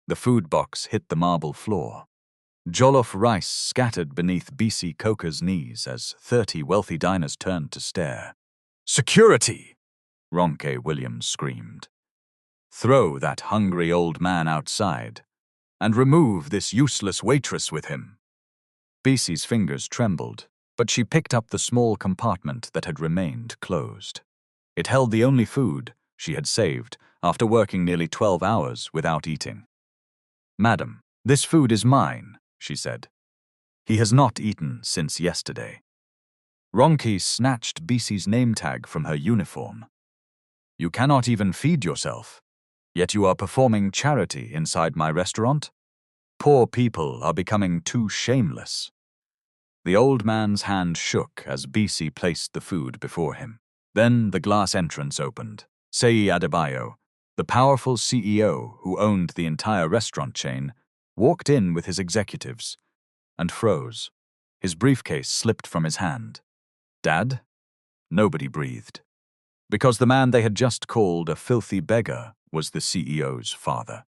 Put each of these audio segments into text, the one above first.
The food box hit the marble floor. Jollof rice scattered beneath Bisi Coker's knees as 30 wealthy diners turned to stare. "Security!" Ronke Williams screamed. "Throw that hungry old man outside, and remove this useless waitress with him." Bisi's fingers trembled, but she picked up the small compartment that had remained closed. It held the only food she had saved after working nearly 12 hours without eating. "Madam, this food is mine," she said. "He has not eaten since yesterday." Ronke snatched Bisi's name tag from her uniform. "You cannot even feed yourself, yet you are performing charity inside my restaurant? Poor people are becoming too shameless." The old man's hand shook as Bisi placed the food before him. Then the glass entrance opened. Seyi Adebayo, the powerful CEO who owned the entire restaurant chain, walked in with his executives and froze. His briefcase slipped from his hand. "Dad?" Nobody breathed, because the man they had just called a filthy beggar was the CEO's father.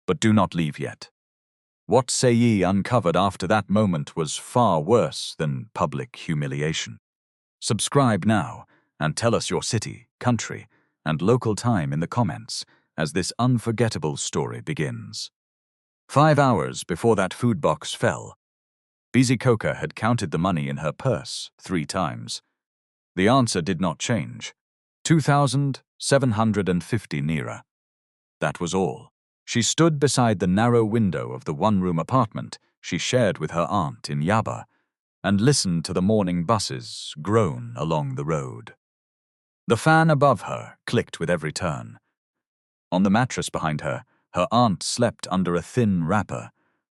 But do not leave yet. What Seyi uncovered after that moment was far worse than public humiliation. Subscribe now and tell us your city, country, and local time in the comments as this unforgettable story begins. 5 hours before that food box fell, Bisi Coker had counted the money in her purse 3 times. The answer did not change. 2,750 lira. That was all. She stood beside the narrow window of the one-room apartment she shared with her aunt in Yaba and listened to the morning buses groan along the road. The fan above her clicked with every turn. On the mattress behind her, her aunt slept under a thin wrapper,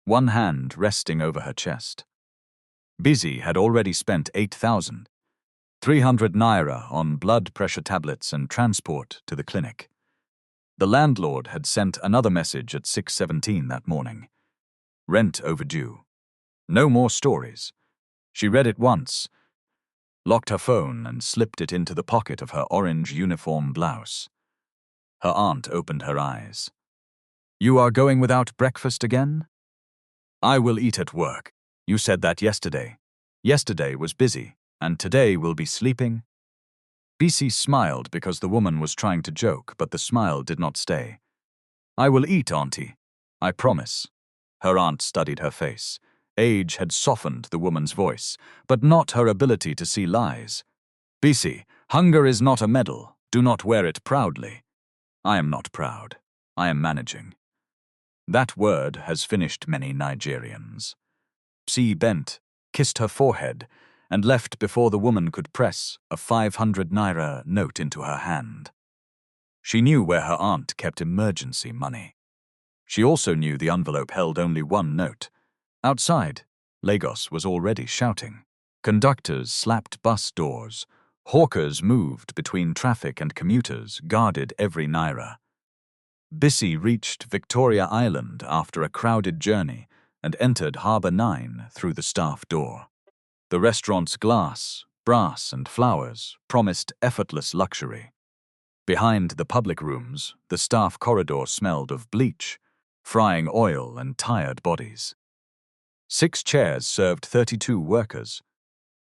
one hand resting over her chest. Bisi had already spent 8,300 naira on blood pressure tablets and transport to the clinic. The landlord had sent another message at 6:17 that morning. Rent overdue. No more stories. She read it once, locked her phone, and slipped it into the pocket of her orange uniform blouse. Her aunt opened her eyes. "You are going without breakfast again?" "I will eat at work. You said that yesterday. Yesterday was busy, and today we'll be sleeping." Bisi smiled because the woman was trying to joke, but the smile did not stay. "I will eat, auntie. I promise." Her aunt studied her face. Age had softened the woman's voice, but not her ability to see lies. "Bisi, hunger is not a medal. Do not wear it proudly." "I am not proud. I am managing." That word has finished many Nigerians. Bisi bent, kissed her forehead, and left before the woman could press a 500 naira note into her hand. She knew where her aunt kept emergency money. She also knew the envelope held only one note. Outside, Lagos was already shouting. Conductors slapped bus doors. Hawkers moved between traffic, and commuters guarded every naira. Bisi reached Victoria Island after a crowded journey and entered Harbour 9 through the staff door. The restaurant's glass, brass, and flowers promised effortless luxury. Behind the public rooms, the staff corridor smelled of bleach, frying oil, and tired bodies. 6 chairs served 32 workers.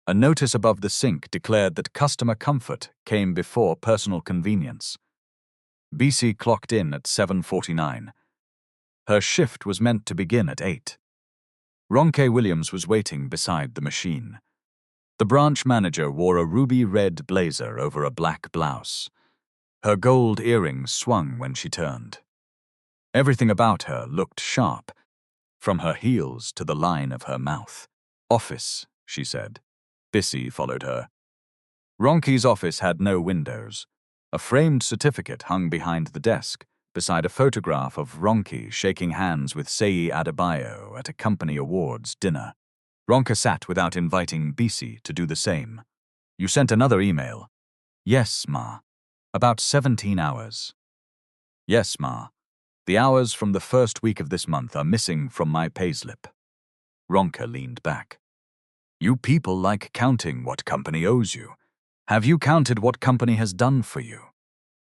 A notice above the sink declared that customer comfort came before personal convenience. Bisi clocked in at 7:49. Her shift was meant to begin at 8. Ronke Williams was waiting beside the machine. The branch manager wore a ruby-red blazer over a black blouse. Her gold earrings swung when she turned. Everything about her looked sharp, from her heels to the line of her mouth. "Office," she said. Bisi followed her. Ronke's office had no windows. A framed certificate hung behind the desk, beside a photograph of Ronke shaking hands with Seyi Adebayo at a company awards dinner. Ronke sat without inviting Bisi to do the same. "You sent another email?" "Yes, ma. About 17 hours. "Yes, ma. The hours from the first week of this month are missing from my payslip." Ronke leaned back. "You people like counting what company owes you. Have you counted what company has done for you?"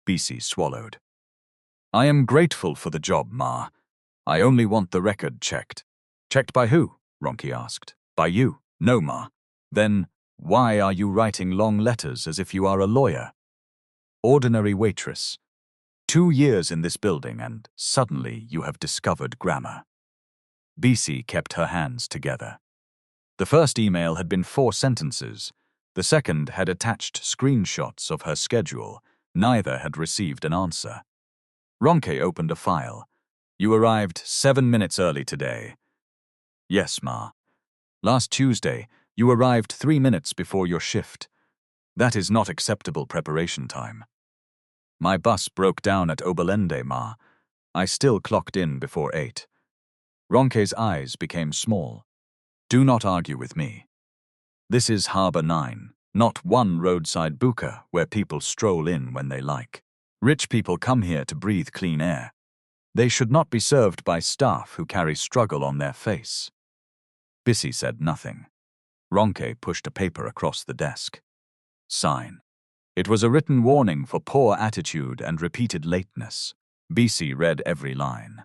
Bisi swallowed. "I am grateful for the job, ma, I only want the record checked. Checked by who? Ronke asked. By you. No, Ma. Then, why are you writing long letters as if you are a lawyer? Ordinary waitress. 2 years in this building and suddenly you have discovered grammar. Bisi kept her hands together. The first email had been 4 sentences. The second had attached screenshots of her schedule. Neither had received an answer. Ronke opened a file. You arrived 7 minutes early today. Yes, Ma. Last Tuesday, you arrived 3 minutes before your shift. That is not acceptable preparation time. My bus broke down at Oberlande, Ma. I still clocked in before 8. Ronke's eyes became small. Do not argue with me. This is Harbor 9, not one roadside buka where people stroll in when they like. Rich people come here to breathe clean air. They should not be served by staff who carry struggle on their face. Bisi said nothing. Ronke pushed a paper across the desk. Sign. It was a written warning for poor attitude and repeated lateness. Bisi read every line.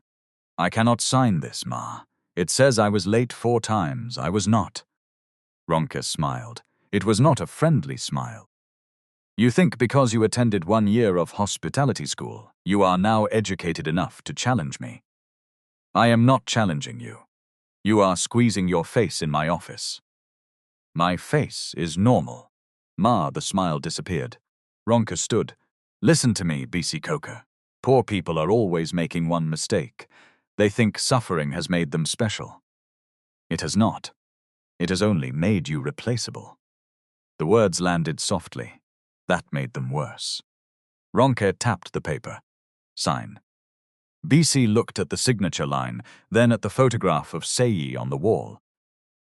I cannot sign this, Ma. It says I was late 4 times. I was not. Ronke smiled. It was not a friendly smile. You think because you attended 1 year of hospitality school, you are now educated enough to challenge me. I am not challenging you. You are squeezing your face in my office. My face is normal. Ma, the smile disappeared. Ronke stood. Listen to me, Bisi Coker. Poor people are always making one mistake. They think suffering has made them special. It has not. It has only made you replaceable. The words landed softly. That made them worse. Ronke tapped the paper. Sign. Bisi looked at the signature line, then at the photograph of Seyi on the wall.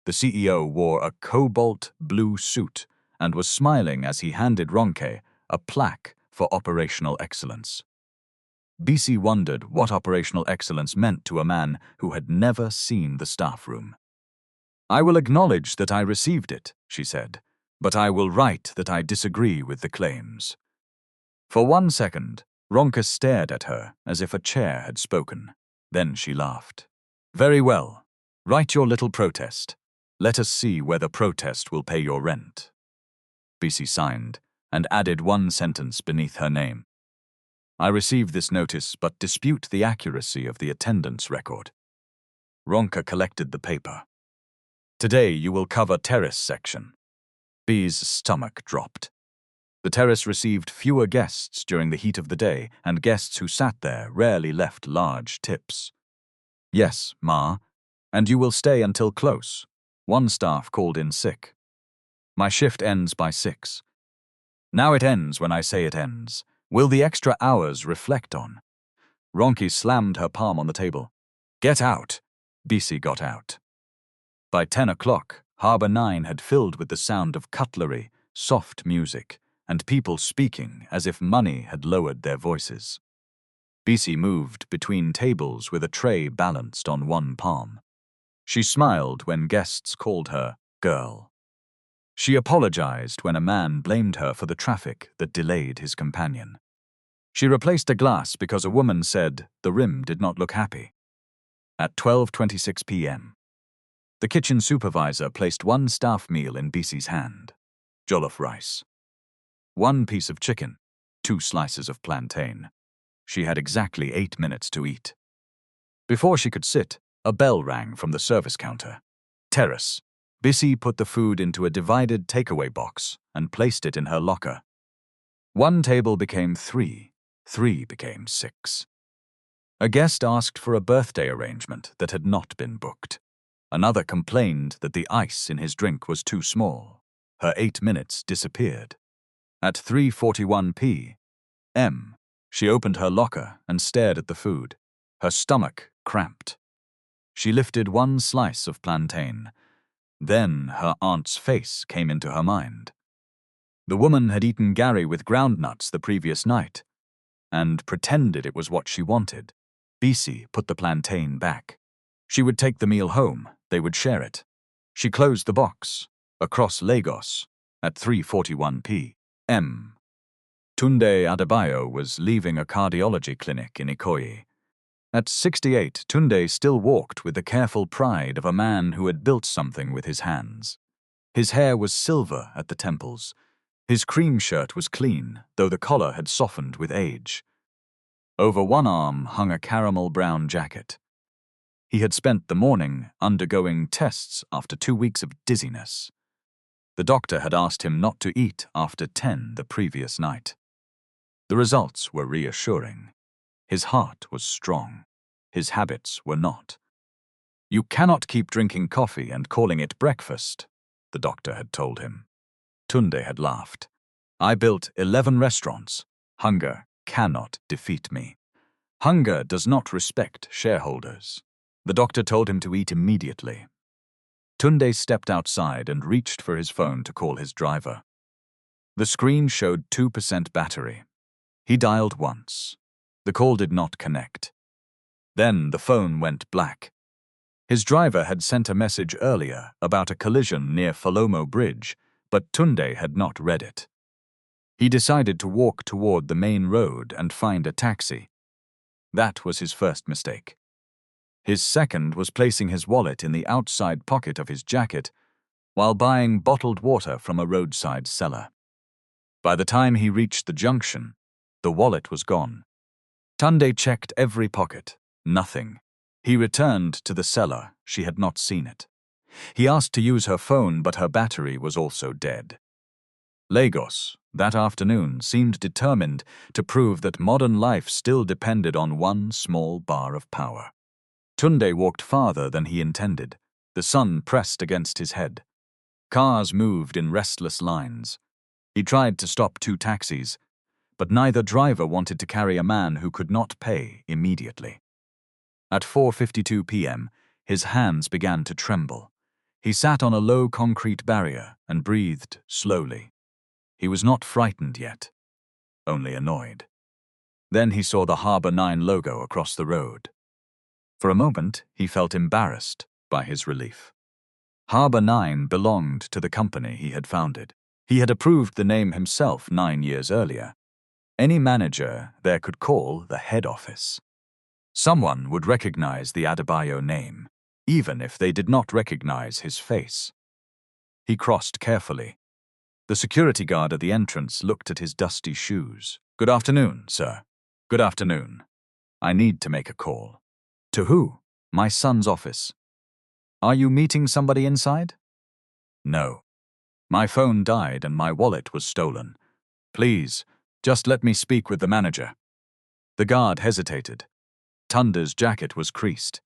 The CEO wore a cobalt blue suit and was smiling as he handed Ronke a plaque for operational excellence. Bisi wondered what operational excellence meant to a man who had never seen the staff room. I will acknowledge that I received it, she said, but I will write that I disagree with the claims. For 1 second, Ronke stared at her as if a chair had spoken. Then she laughed. Very well. Write your little protest. Let us see whether protest will pay your rent. Bisi signed and added 1 sentence beneath her name. I receive this notice but dispute the accuracy of the attendance record. Ronke collected the paper. Today you will cover terrace section. B's stomach dropped. The terrace received fewer guests during the heat of the day, and guests who sat there rarely left large tips. Yes, Ma, and you will stay until close. 1 staff called in sick. My shift ends by 6. Now it ends when I say it ends. Will the extra hours reflect on? Ronke slammed her palm on the table. Get out. Bisi got out. By 10 o'clock, Harbor 9 had filled with the sound of cutlery, soft music, and people speaking as if money had lowered their voices. Bisi moved between tables with a tray balanced on 1 palm. She smiled when guests called her girl. She apologized when a man blamed her for the traffic that delayed his companion. She replaced a glass because a woman said the rim did not look happy. At 12:26 p.m., the kitchen supervisor placed 1 staff meal in Bisi's hand. Jollof rice. 1 piece of chicken, 2 slices of plantain. She had exactly 8 minutes to eat. Before she could sit, a bell rang from the service counter. Terrace. Bisi put the food into a divided takeaway box and placed it in her locker. 1 table became 3. 3 became 6. A guest asked for a birthday arrangement that had not been booked. Another complained that the ice in his drink was too small. Her 8 minutes disappeared. At 3:41 p.m., she opened her locker and stared at the food. Her stomach cramped. She lifted 1 slice of plantain. Then her aunt's face came into her mind. The woman had eaten gari with groundnuts the previous night and pretended it was what she wanted. Bisi put the plantain back. She would take the meal home. They would share it. She closed the box. Across Lagos, at 3:41 p.m., Tunde Adebayo was leaving a cardiology clinic in Ikoyi. At 68, Tunde still walked with the careful pride of a man who had built something with his hands. His hair was silver at the temples. His cream shirt was clean, though the collar had softened with age. Over one arm hung a caramel brown jacket. He had spent the morning undergoing tests after 2 weeks of dizziness. The doctor had asked him not to eat after 10 the previous night. The results were reassuring. His heart was strong. His habits were not. "You cannot keep drinking coffee and calling it breakfast," the doctor had told him. Tunde had laughed. "I built 11 restaurants. Hunger cannot defeat me. Hunger does not respect shareholders." The doctor told him to eat immediately. Tunde stepped outside and reached for his phone to call his driver. The screen showed 2% battery. He dialed once. The call did not connect. Then the phone went black. His driver had sent a message earlier about a collision near Falomo Bridge, but Tunde had not read it. He decided to walk toward the main road and find a taxi. That was his first mistake. His second was placing his wallet in the outside pocket of his jacket while buying bottled water from a roadside seller. By the time he reached the junction, the wallet was gone. Tunde checked every pocket. Nothing. He returned to the seller. She had not seen it. He asked to use her phone, but her battery was also dead. Lagos, that afternoon, seemed determined to prove that modern life still depended on one small bar of power. Tunde walked farther than he intended. The sun pressed against his head. Cars moved in restless lines. He tried to stop 2 taxis, but neither driver wanted to carry a man who could not pay immediately. At 4:52 p.m., his hands began to tremble. He sat on a low concrete barrier and breathed slowly. He was not frightened yet, only annoyed. Then he saw the Harbor 9 logo across the road. For a moment, he felt embarrassed by his relief. Harbor 9 belonged to the company he had founded. He had approved the name himself 9 years earlier. Any manager there could call the head office. Someone would recognize the Adebayo name, even if they did not recognize his face. He crossed carefully. The security guard at the entrance looked at his dusty shoes. "Good afternoon, sir." "Good afternoon. I need to make a call." "To who?" "My son's office." "Are you meeting somebody inside?" "No. My phone died and my wallet was stolen. Please, just let me speak with the manager." The guard hesitated. Tunde's jacket was creased.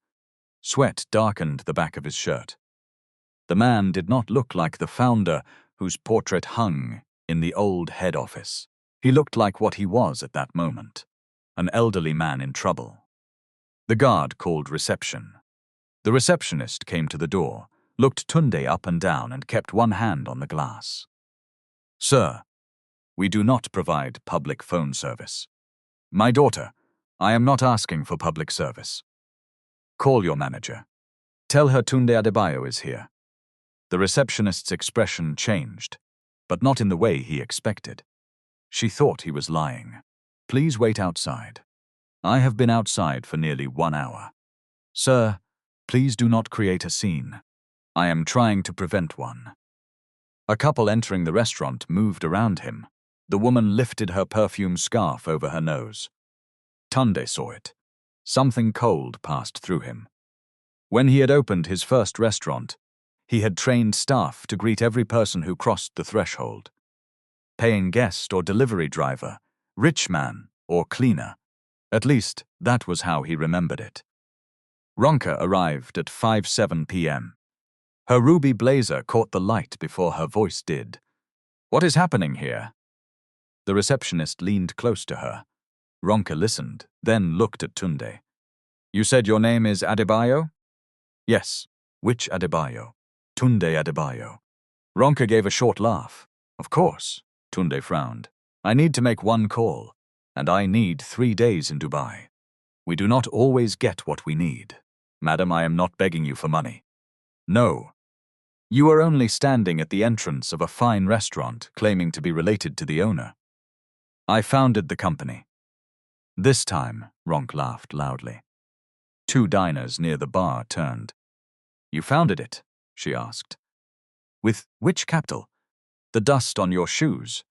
Sweat darkened the back of his shirt. The man did not look like the founder whose portrait hung in the old head office. He looked like what he was at that moment, an elderly man in trouble. The guard called reception. The receptionist came to the door, looked Tunde up and down, and kept one hand on the glass. "Sir, we do not provide public phone service." "My daughter, I am not asking for public service." "Call your manager. Tell her Tunde Adebayo is here." The receptionist's expression changed, but not in the way he expected. She thought he was lying. "Please wait outside. I have been outside for nearly 1 hour. Sir, please do not create a scene. I am trying to prevent one." A couple entering the restaurant moved around him. The woman lifted her perfume scarf over her nose. Tunde saw it. Something cold passed through him. When he had opened his first restaurant, he had trained staff to greet every person who crossed the threshold. Paying guest or delivery driver, rich man or cleaner. At least, that was how he remembered it. Ronka arrived at 5:07 p.m. Her ruby blazer caught the light before her voice did. "What is happening here?" The receptionist leaned close to her. Ronka listened, then looked at Tunde. "You said your name is Adebayo?" "Yes." "Which Adebayo?" "Tunde Adebayo." Ronka gave a short laugh. "Of course." Tunde frowned. "I need to make one call, and I need 3 days in Dubai. We do not always get what we need. Madam, I am not begging you for money." "No. You are only standing at the entrance of a fine restaurant claiming to be related to the owner." "I founded the company." This time, Ronk laughed loudly. Two diners near the bar turned. "You founded it?" she asked. "With which capital?" "The dust on your shoes."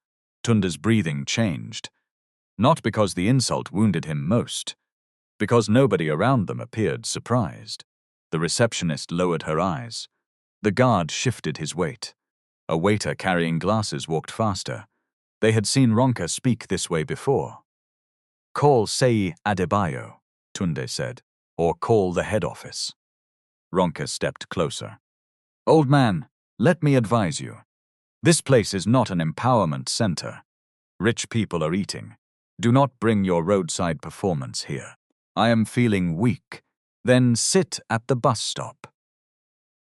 Tunde's breathing changed. Not because the insult wounded him most, because nobody around them appeared surprised. The receptionist lowered her eyes. The guard shifted his weight. A waiter carrying glasses walked faster. They had seen Ronka speak this way before. "Call Seyi Adebayo," Tunde said, "or call the head office." Ronka stepped closer. "Old man, let me advise you. This place is not an empowerment center. Rich people are eating. Do not bring your roadside performance here. I am feeling weak. Then sit at the bus stop."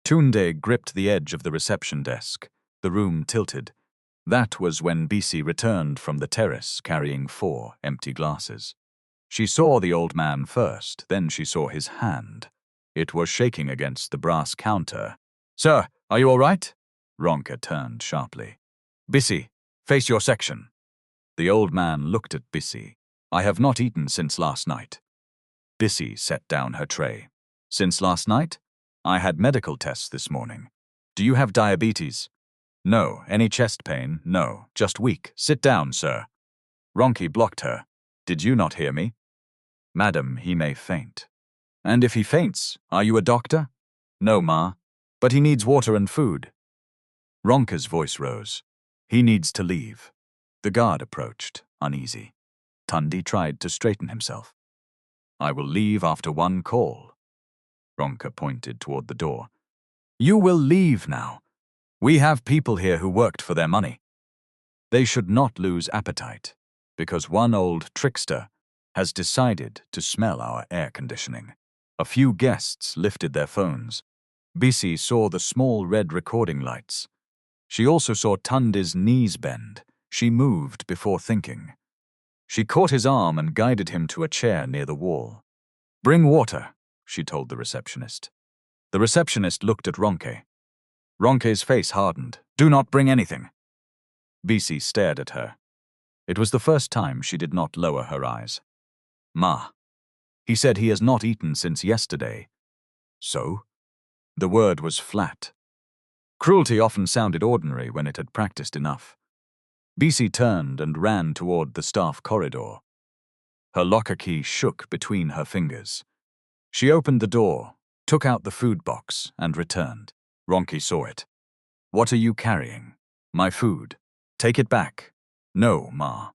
Tunde gripped the edge of the reception desk. The room tilted. That was when Bisi returned from the terrace carrying 4 empty glasses. She saw the old man first, then she saw his hand. It was shaking against the brass counter. "Sir, are you all right?" Ronka turned sharply. "Bisi, face your section." The old man looked at Bisi. "I have not eaten since last night." Bisi set down her tray. "Since last night? I had medical tests this morning. Do you have diabetes?" "No. Any chest pain?" "No. Just weak. Sit down, sir." Ronki blocked her. "Did you not hear me?" "Madam, he may faint." "And if he faints, are you a doctor?" "No, ma. But he needs water and food." Ronka's voice rose. "He needs to leave." The guard approached, uneasy. Tunde tried to straighten himself. "I will leave after 1 call." Ronka pointed toward the door. "You will leave now. We have people here who worked for their money. They should not lose appetite, because one old trickster has decided to smell our air conditioning." A few guests lifted their phones. Bisi saw the small red recording lights. She also saw Tunde's knees bend. She moved before thinking. She caught his arm and guided him to a chair near the wall. "Bring water," she told the receptionist. The receptionist looked at Ronke. Ronke's face hardened. "Do not bring anything." Bisi stared at her. It was the first time she did not lower her eyes. "Ma. He said he has not eaten since yesterday." "So?" The word was flat. Cruelty often sounded ordinary when it had practiced enough. Bisi turned and ran toward the staff corridor. Her locker key shook between her fingers. She opened the door, took out the food box, and returned. Ronki saw it. "What are you carrying?" "My food." "Take it back." "No, ma."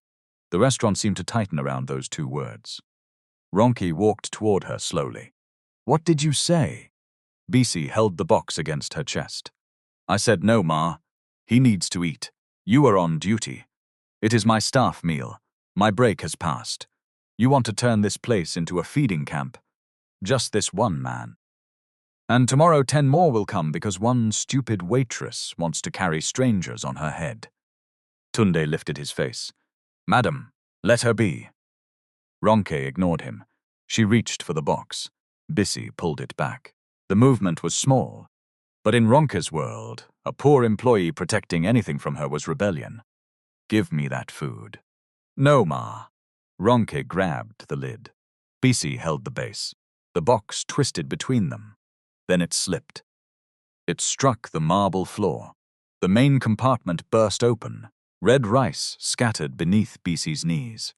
The restaurant seemed to tighten around those 2 words. Ronki walked toward her slowly. "What did you say?" Bisi held the box against her chest. "I said no, ma. He needs to eat. You are on duty. It is my staff meal. My break has passed. You want to turn this place into a feeding camp. Just this one man. And tomorrow 10 more will come because one stupid waitress wants to carry strangers on her head." Tunde lifted his face. "Madam, let her be." Ronke ignored him. She reached for the box. Bisi pulled it back. The movement was small, but in Ronke's world, a poor employee protecting anything from her was rebellion. "Give me that food." "No, ma." Ronke grabbed the lid. Bisi held the base. The box twisted between them. Then it slipped. It struck the marble floor. The main compartment burst open. Red rice scattered beneath Bisi's knees.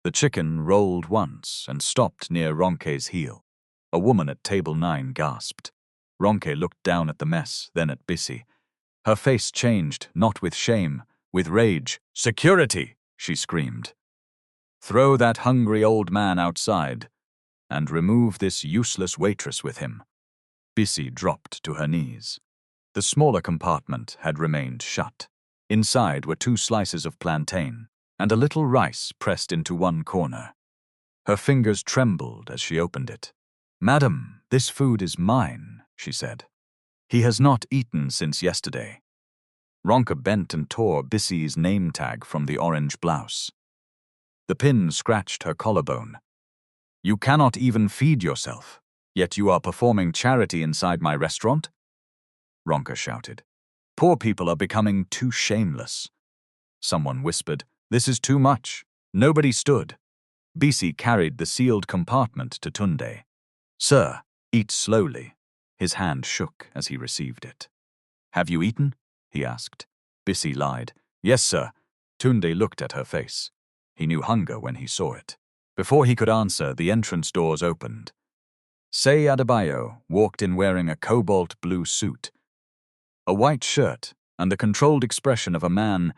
The chicken rolled once and stopped near Ronke's heel. A woman at table 9 gasped. Ronke looked down at the mess, then at Bisi. Her face changed, not with shame, with rage. "Security!" she screamed. "Throw that hungry old man outside, and remove this useless waitress with him." Bisi dropped to her knees. The smaller compartment had remained shut. Inside were 2 slices of plantain and a little rice pressed into one corner. Her fingers trembled as she opened it. "Madam, this food is mine," she said. "He has not eaten since yesterday." Ronka bent and tore Bisi's name tag from the orange blouse. The pin scratched her collarbone. "You cannot even feed yourself, yet you are performing charity inside my restaurant?" Ronka shouted. "Poor people are becoming too shameless." Someone whispered, "This is too much." Nobody stood. Bisi carried the sealed compartment to Tunde. Sir, eat slowly. His hand shook as he received it. Have you eaten? He asked. Bisi lied. Yes, sir. Tunde looked at her face. He knew hunger when he saw it. Before he could answer, the entrance doors opened. Seyi Adebayo walked in wearing a cobalt blue suit, a white shirt, and the controlled expression of a man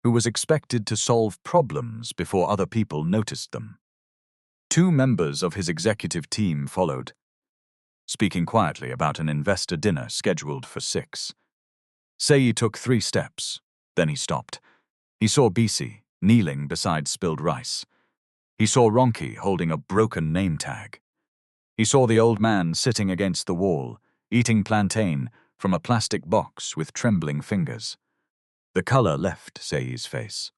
who was expected to solve problems before other people noticed them. Two members of his executive team followed, speaking quietly about an investor dinner scheduled for 6. Seyi took 3 steps, then he stopped. He saw Bisi kneeling beside spilled rice. He saw Ronki holding a broken name tag. He saw the old man sitting against the wall, eating plantain from a plastic box with trembling fingers. The color left Seyi's face.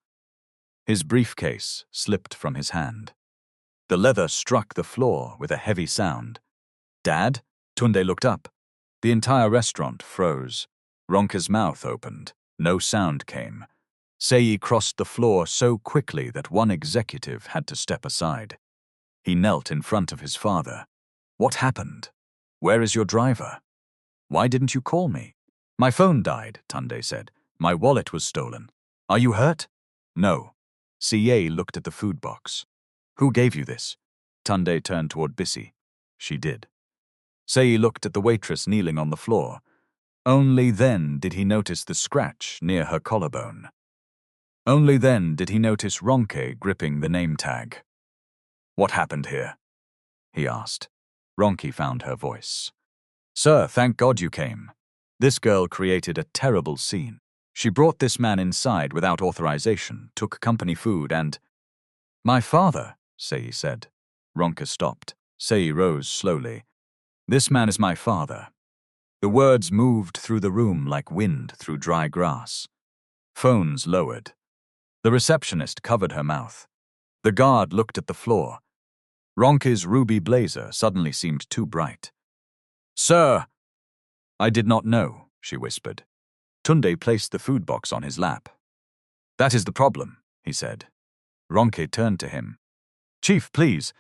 His briefcase slipped from his hand. The leather struck the floor with a heavy sound. Dad? Tunde looked up. The entire restaurant froze. Ronka's mouth opened. No sound came. Seyi crossed the floor so quickly that one executive had to step aside. He knelt in front of his father. What happened? Where is your driver? Why didn't you call me? My phone died, Tunde said. My wallet was stolen. Are you hurt? No. CA looked at the food box. Who gave you this? Tunde turned toward Bisi. She did. Seyi looked at the waitress kneeling on the floor. Only then did he notice the scratch near her collarbone. Only then did he notice Ronke gripping the name tag. What happened here? He asked. Ronki found her voice. Sir, thank God you came. This girl created a terrible scene. She brought this man inside without authorization, took company food and… My father, Seyi said. Ronka stopped. Seyi rose slowly. This man is my father. The words moved through the room like wind through dry grass. Phones lowered. The receptionist covered her mouth. The guard looked at the floor. Ronke's ruby blazer suddenly seemed too bright. Sir! I did not know, she whispered. Tunde placed the food box on his lap. That is the problem, he said. Ronke turned to him. Chief, please,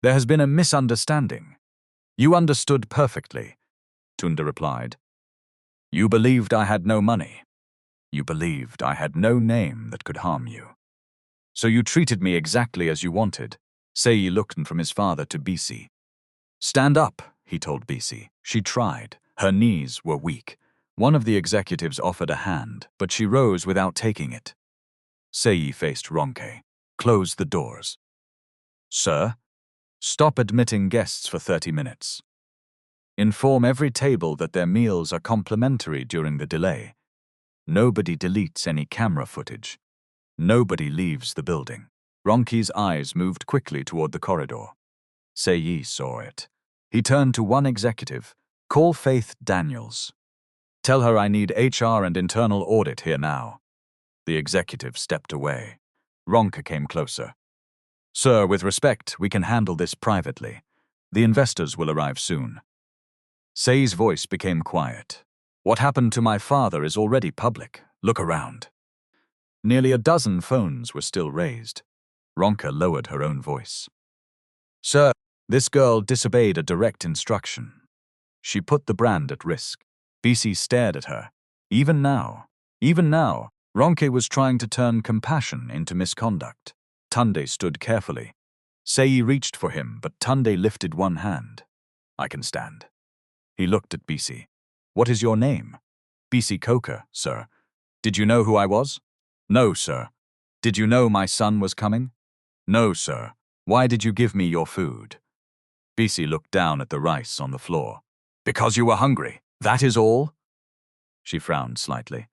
there has been a misunderstanding. You understood perfectly, Tunde replied. You believed I had no money. You believed I had no name that could harm you. So you treated me exactly as you wanted. Seyi looked from his father to Bisi. Stand up, he told Bisi. She tried. Her knees were weak. One of the executives offered a hand, but she rose without taking it. Seyi faced Ronke. Close the doors. Sir, stop admitting guests for 30 minutes. Inform every table that their meals are complimentary during the delay. Nobody deletes any camera footage. Nobody leaves the building. Ronke's eyes moved quickly toward the corridor. Seyi saw it. He turned to one executive. Call Faith Daniels. Tell her I need HR and internal audit here now. The executive stepped away. Ronke came closer. Sir, with respect, we can handle this privately. The investors will arrive soon. Seyi's voice became quiet. What happened to my father is already public. Look around. Nearly a dozen phones were still raised. Ronke lowered her own voice. Sir, this girl disobeyed a direct instruction. She put the brand at risk. Bisi stared at her. Even now, Ronke was trying to turn compassion into misconduct. Tunde stood carefully. Seyi reached for him, but Tunde lifted one hand. I can stand. He looked at Bisi. What is your name? Bisi Coker, sir. Did you know who I was? No, sir. Did you know my son was coming? No, sir. Why did you give me your food? Bisi looked down at the rice on the floor. Because you were hungry. That is all? She frowned slightly.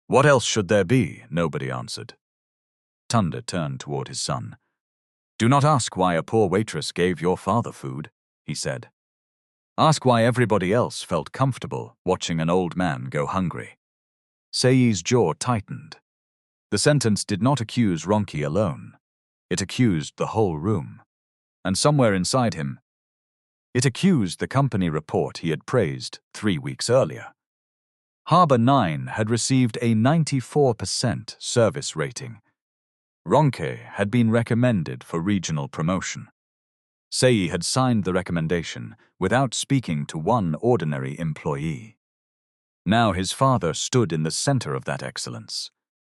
What else should there be? Nobody answered. Tunde turned toward his son. Do not ask why a poor waitress gave your father food, he said. Ask why everybody else felt comfortable watching an old man go hungry. Seyi's jaw tightened. The sentence did not accuse Ronke alone. It accused the whole room. And somewhere inside him, it accused the company report he had praised 3 weeks earlier. Harbor 9 had received a 94% service rating. Ronke had been recommended for regional promotion. Seyi had signed the recommendation without speaking to one ordinary employee. Now his father stood in the center of that excellence,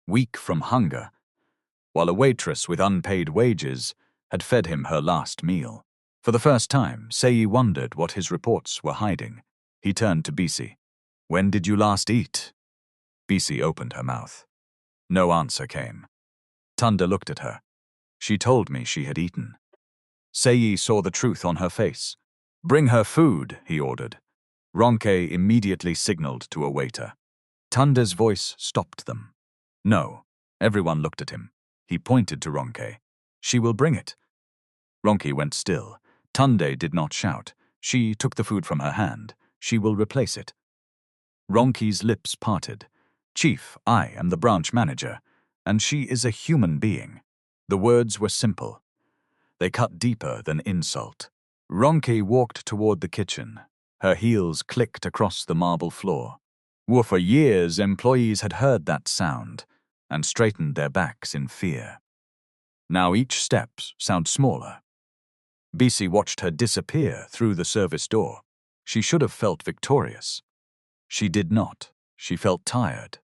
weak from hunger, while a waitress with unpaid wages had fed him her last meal. For the first time, Seyi wondered what his reports were hiding. He turned to Bisi. "When did you last eat?" Bisi opened her mouth. No answer came. Tunda looked at her. She told me she had eaten. Seyi saw the truth on her face. "Bring her food," he ordered. Ronke immediately signaled to a waiter. Tunda's voice stopped them. "No." Everyone looked at him. He pointed to Ronke. "She will bring it." Ronke went still. Tunde did not shout. "She took the food from her hand. She will replace it." Ronke's lips parted. "Chief, I am the branch manager, and she is a human being." The words were simple. They cut deeper than insult. Ronke walked toward the kitchen. Her heels clicked across the marble floor. For years, employees had heard that sound and straightened their backs in fear. Now each step sounded smaller. Bisi watched her disappear through the service door. She should have felt victorious. She did not. She felt tired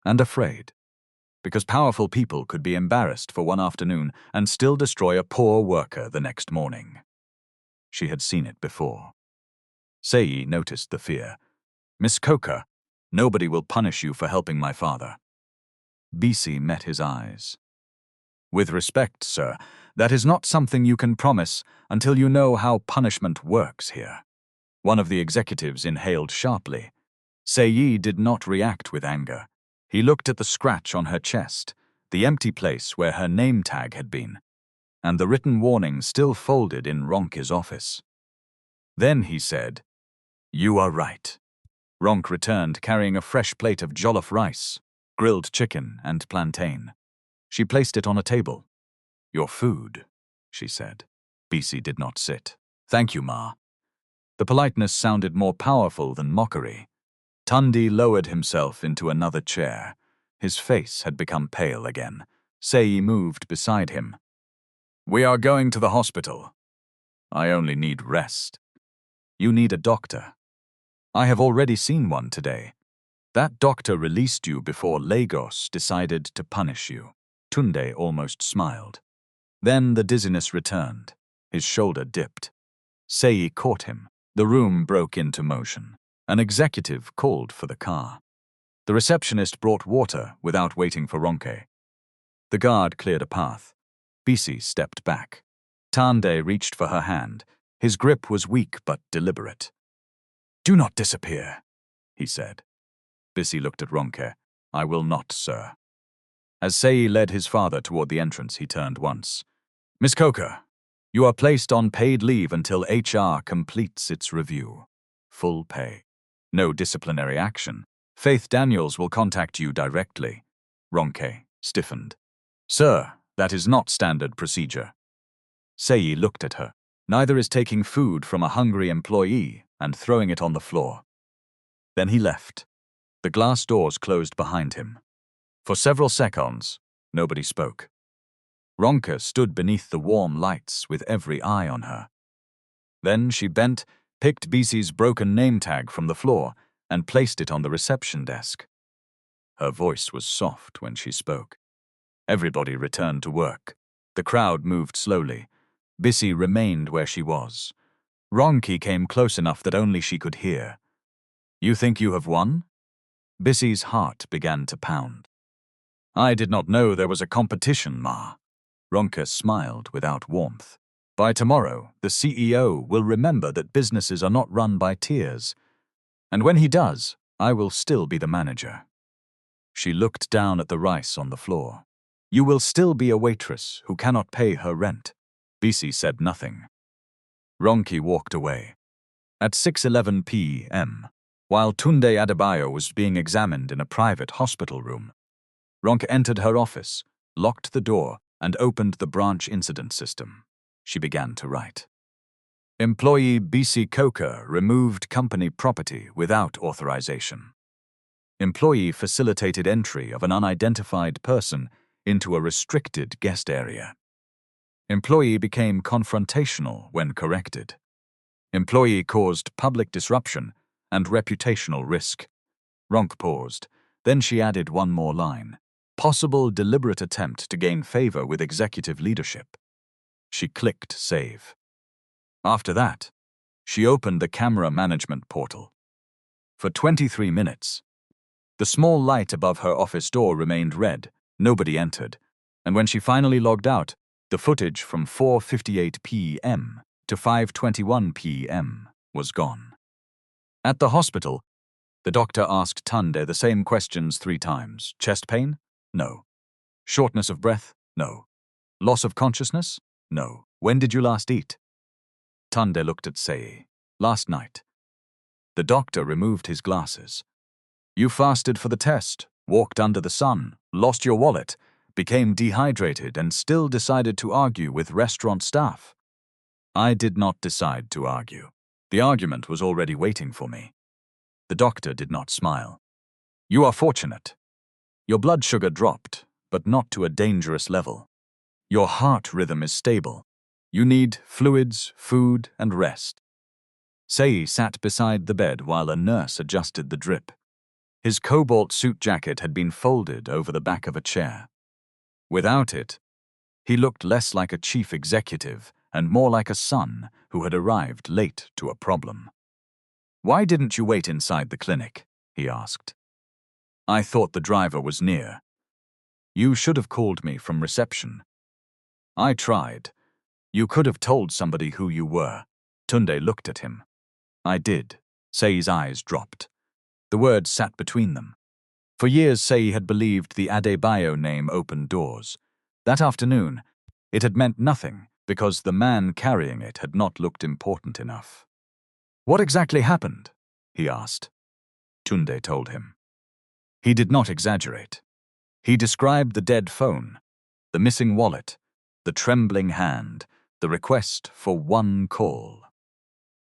and afraid, because powerful people could be embarrassed for one afternoon and still destroy a poor worker the next morning. She had seen it before. Seyi noticed the fear. "Miss Coker, nobody will punish you for helping my father." Bisi met his eyes. "With respect, sir, that is not something you can promise until you know how punishment works here." One of the executives inhaled sharply. Seyi did not react with anger. He looked at the scratch on her chest, the empty place where her name tag had been, and the written warning still folded in Ronke's office. Then he said, "You are right." Ronk returned carrying a fresh plate of jollof rice, grilled chicken, and plantain. She placed it on a table. "Your food," she said. Bisi did not sit. "Thank you, Ma." The politeness sounded more powerful than mockery. Tundi lowered himself into another chair. His face had become pale again. Seyi moved beside him. "We are going to the hospital. I only need rest." "You need a doctor." "I have already seen one today. That doctor released you before Lagos decided to punish you." Tunde almost smiled. Then the dizziness returned. His shoulder dipped. Seyi caught him. The room broke into motion. An executive called for the car. The receptionist brought water without waiting for Ronke. The guard cleared a path. Bisi stepped back. Tande reached for her hand. His grip was weak but deliberate. "Do not disappear," he said. Bisi looked at Ronke. "I will not, sir." As Seyi led his father toward the entrance, he turned once. "Miss Coker, you are placed on paid leave until HR completes its review. Full pay. No disciplinary action. Faith Daniels will contact you directly." Ronke stiffened. "Sir, that is not standard procedure." Seyi looked at her. "Neither is taking food from a hungry employee and throwing it on the floor." Then he left. The glass doors closed behind him. For several seconds, nobody spoke. Ronke stood beneath the warm lights with every eye on her. Then she bent, picked Bisi's broken name tag from the floor, and placed it on the reception desk. Her voice was soft when she spoke. Everybody returned to work. The crowd moved slowly. Bisi remained where she was. Ronke came close enough that only she could hear. "You think you have won?" Bisi's heart began to pound. "I did not know there was a competition, Ma." Ronke smiled without warmth. "By tomorrow, the CEO will remember that businesses are not run by tiers. And when he does, I will still be the manager." She looked down at the rice on the floor. "You will still be a waitress who cannot pay her rent." Bisi said nothing. Ronke walked away. At 6:11 p.m., while Tunde Adebayo was being examined in a private hospital room, Ronke entered her office, locked the door, and opened the branch incident system. She began to write. Employee Bisi Coker removed company property without authorization. Employee facilitated entry of an unidentified person into a restricted guest area. Employee became confrontational when corrected. Employee caused public disruption and reputational risk. Ronk paused. Then she added one more line. Possible deliberate attempt to gain favor with executive leadership. She clicked save. After that, she opened the camera management portal. For 23 minutes, the small light above her office door remained red. Nobody entered. And when she finally logged out, the footage from 4:58 p.m. to 5:21 p.m. was gone. At the hospital, the doctor asked Tunde the same questions 3 times. Chest pain? No. Shortness of breath? No. Loss of consciousness? No. When did you last eat? Tunde looked at Seyi. Last night. The doctor removed his glasses. You fasted for the test, walked under the sun, lost your wallet, became dehydrated, and still decided to argue with restaurant staff. I did not decide to argue. The argument was already waiting for me. The doctor did not smile. You are fortunate. Your blood sugar dropped, but not to a dangerous level. Your heart rhythm is stable. You need fluids, food, and rest. Seyi sat beside the bed while a nurse adjusted the drip. His cobalt suit jacket had been folded over the back of a chair. Without it, he looked less like a chief executive and more like a son who had arrived late to a problem. Why didn't you wait inside the clinic? He asked. I thought the driver was near. You should have called me from reception. I tried. You could have told somebody who you were. Tunde looked at him. I did. Seyi's eyes dropped. The words sat between them. For years, Seyi had believed the Adebayo name opened doors. That afternoon, it had meant nothing because the man carrying it had not looked important enough. What exactly happened? He asked. Tunde told him. He did not exaggerate. He described the dead phone, the missing wallet, the trembling hand, the request for one call.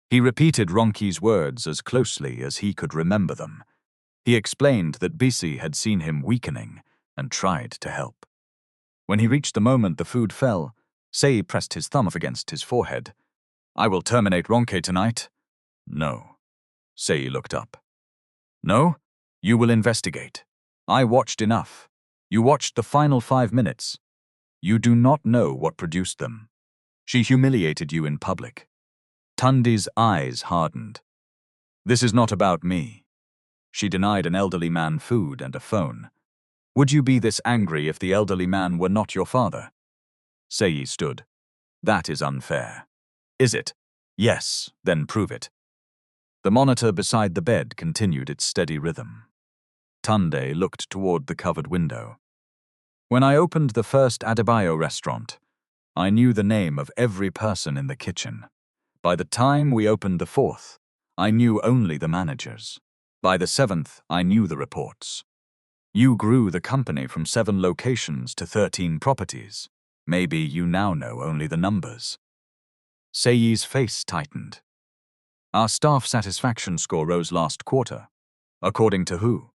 He repeated Ronki's words as closely as he could remember them. He explained that Bisi had seen him weakening and tried to help. When he reached the moment the food fell, Seyi pressed his thumb against his forehead. I will terminate Ronke tonight. No. Seyi looked up. No? You will investigate. I watched enough. You watched the final 5 minutes. You do not know what produced them. She humiliated you in public. Tunde's eyes hardened. This is not about me. She denied an elderly man food and a phone. Would you be this angry if the elderly man were not your father? Seyi stood. That is unfair. Is it? Yes, then prove it. The monitor beside the bed continued its steady rhythm. Tunde looked toward the covered window. When I opened the first Adebayo restaurant, I knew the name of every person in the kitchen. By the time we opened the 4th, I knew only the managers. By the 7th, I knew the reports. You grew the company from 7 locations to 13 properties. Maybe you now know only the numbers. Seyi's face tightened. Our staff satisfaction score rose last quarter. According to who?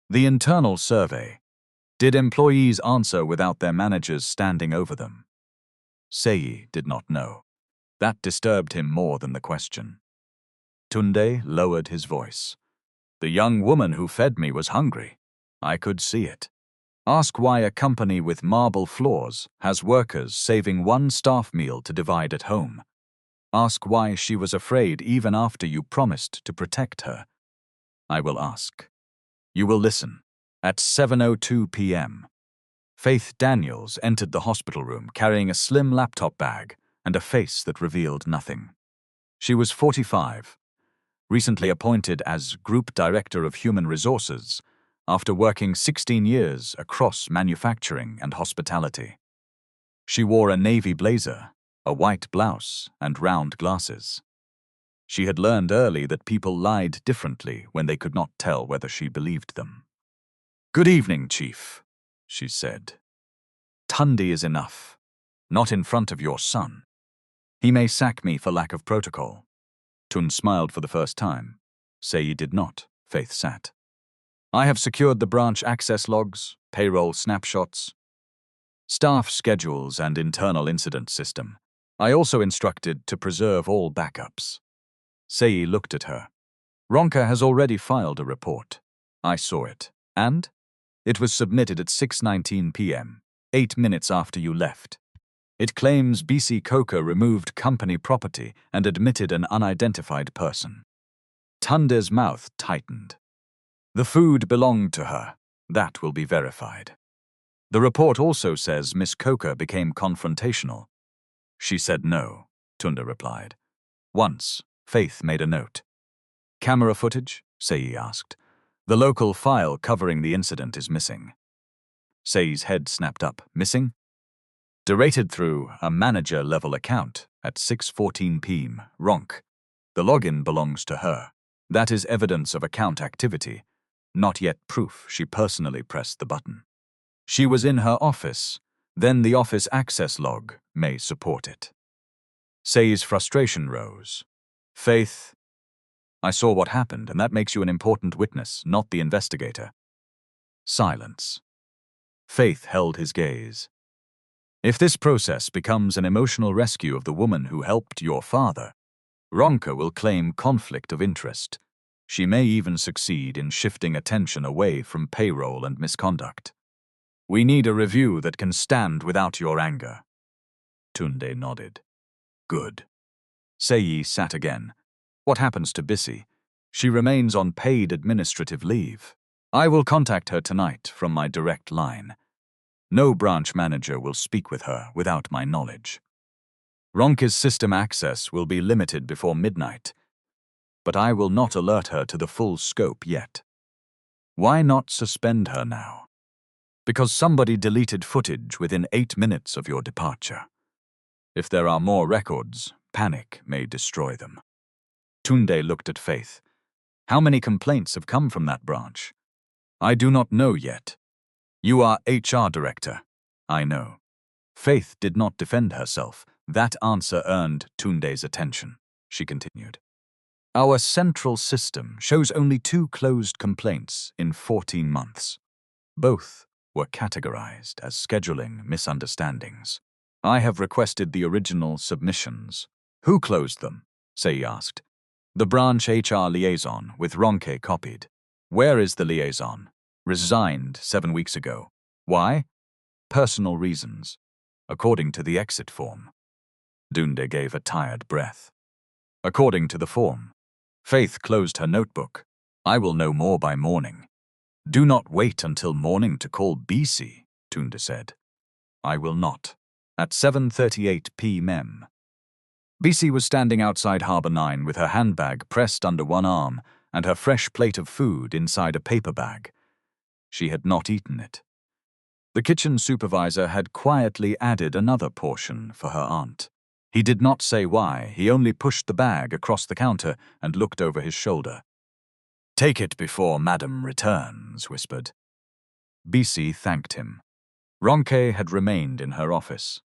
The internal survey. Did employees answer without their managers standing over them? Seyi did not know. That disturbed him more than the question. Tunde lowered his voice. The young woman who fed me was hungry. I could see it. Ask why a company with marble floors has workers saving 1 staff meal to divide at home. Ask why she was afraid even after you promised to protect her. I will ask. You will listen. At 7:02 p.m., Faith Daniels entered the hospital room carrying a slim laptop bag and a face that revealed nothing. She was 45, recently appointed as Group Director of Human Resources after working 16 years across manufacturing and hospitality. She wore a navy blazer, a white blouse, and round glasses. She had learned early that people lied differently when they could not tell whether she believed them. Good evening, Chief, she said. Tunde is enough. Not in front of your son. He may sack me for lack of protocol. Tun smiled for the first time. Seyi did not. Faith sat. I have secured the branch access logs, payroll snapshots. staff schedules and internal incident system. I also instructed to preserve all backups. Seyi looked at her. Ronka has already filed a report. I saw it. And? It was submitted at 6:19 p.m., 8 minutes after you left. It claims Bisi Coker removed company property and admitted an unidentified person. Tunde's mouth tightened. The food belonged to her. That will be verified. The report also says Miss Coker became confrontational. She said no, Tunde replied. Once, Faith made a note. Camera footage? Seyi asked. The local file covering the incident is missing. Seyi's head snapped up. Missing? Derated through a manager-level account at 6:14 p.m. Ronk. The login belongs to her. That is evidence of account activity, not yet proof she personally pressed the button. She was in her office, then the office access log may support it. Seyi's frustration rose. Faith, I saw what happened, and that makes you an important witness, not the investigator. Silence. Faith held his gaze. If this process becomes an emotional rescue of the woman who helped your father, Ronka will claim conflict of interest. She may even succeed in shifting attention away from payroll and misconduct. We need a review that can stand without your anger. Tunde nodded. Good. Seyi sat again. What happens to Bisi? She remains on paid administrative leave. I will contact her tonight from my direct line. No branch manager will speak with her without my knowledge. Ronka's system access will be limited before midnight, but I will not alert her to the full scope yet. Why not suspend her now? Because somebody deleted footage within 8 minutes of your departure. If there are more records, panic may destroy them. Tunde looked at Faith. How many complaints have come from that branch? I do not know yet. You are HR director. I know. Faith did not defend herself. That answer earned Tunde's attention. She continued. Our central system shows only 2 closed complaints in 14 months. Both were categorized as scheduling misunderstandings. I have requested the original submissions. Who closed them? Seyi asked. The branch HR liaison, with Ronke copied. Where is the liaison? Resigned 7 weeks ago. Why? Personal reasons, according to the exit form. Tunde gave a tired breath. According to the form. Faith closed her notebook. I will know more by morning. Do not wait until morning to call Bisi, Tunde said. I will not. At 7:38 p.m. Bisi was standing outside Harbour 9 with her handbag pressed under one arm and her fresh plate of food inside a paper bag. She had not eaten it. The kitchen supervisor had quietly added another portion for her aunt. He did not say why, he only pushed the bag across the counter and looked over his shoulder. Take it before Madam returns, whispered. Bisi thanked him. Ronke had remained in her office.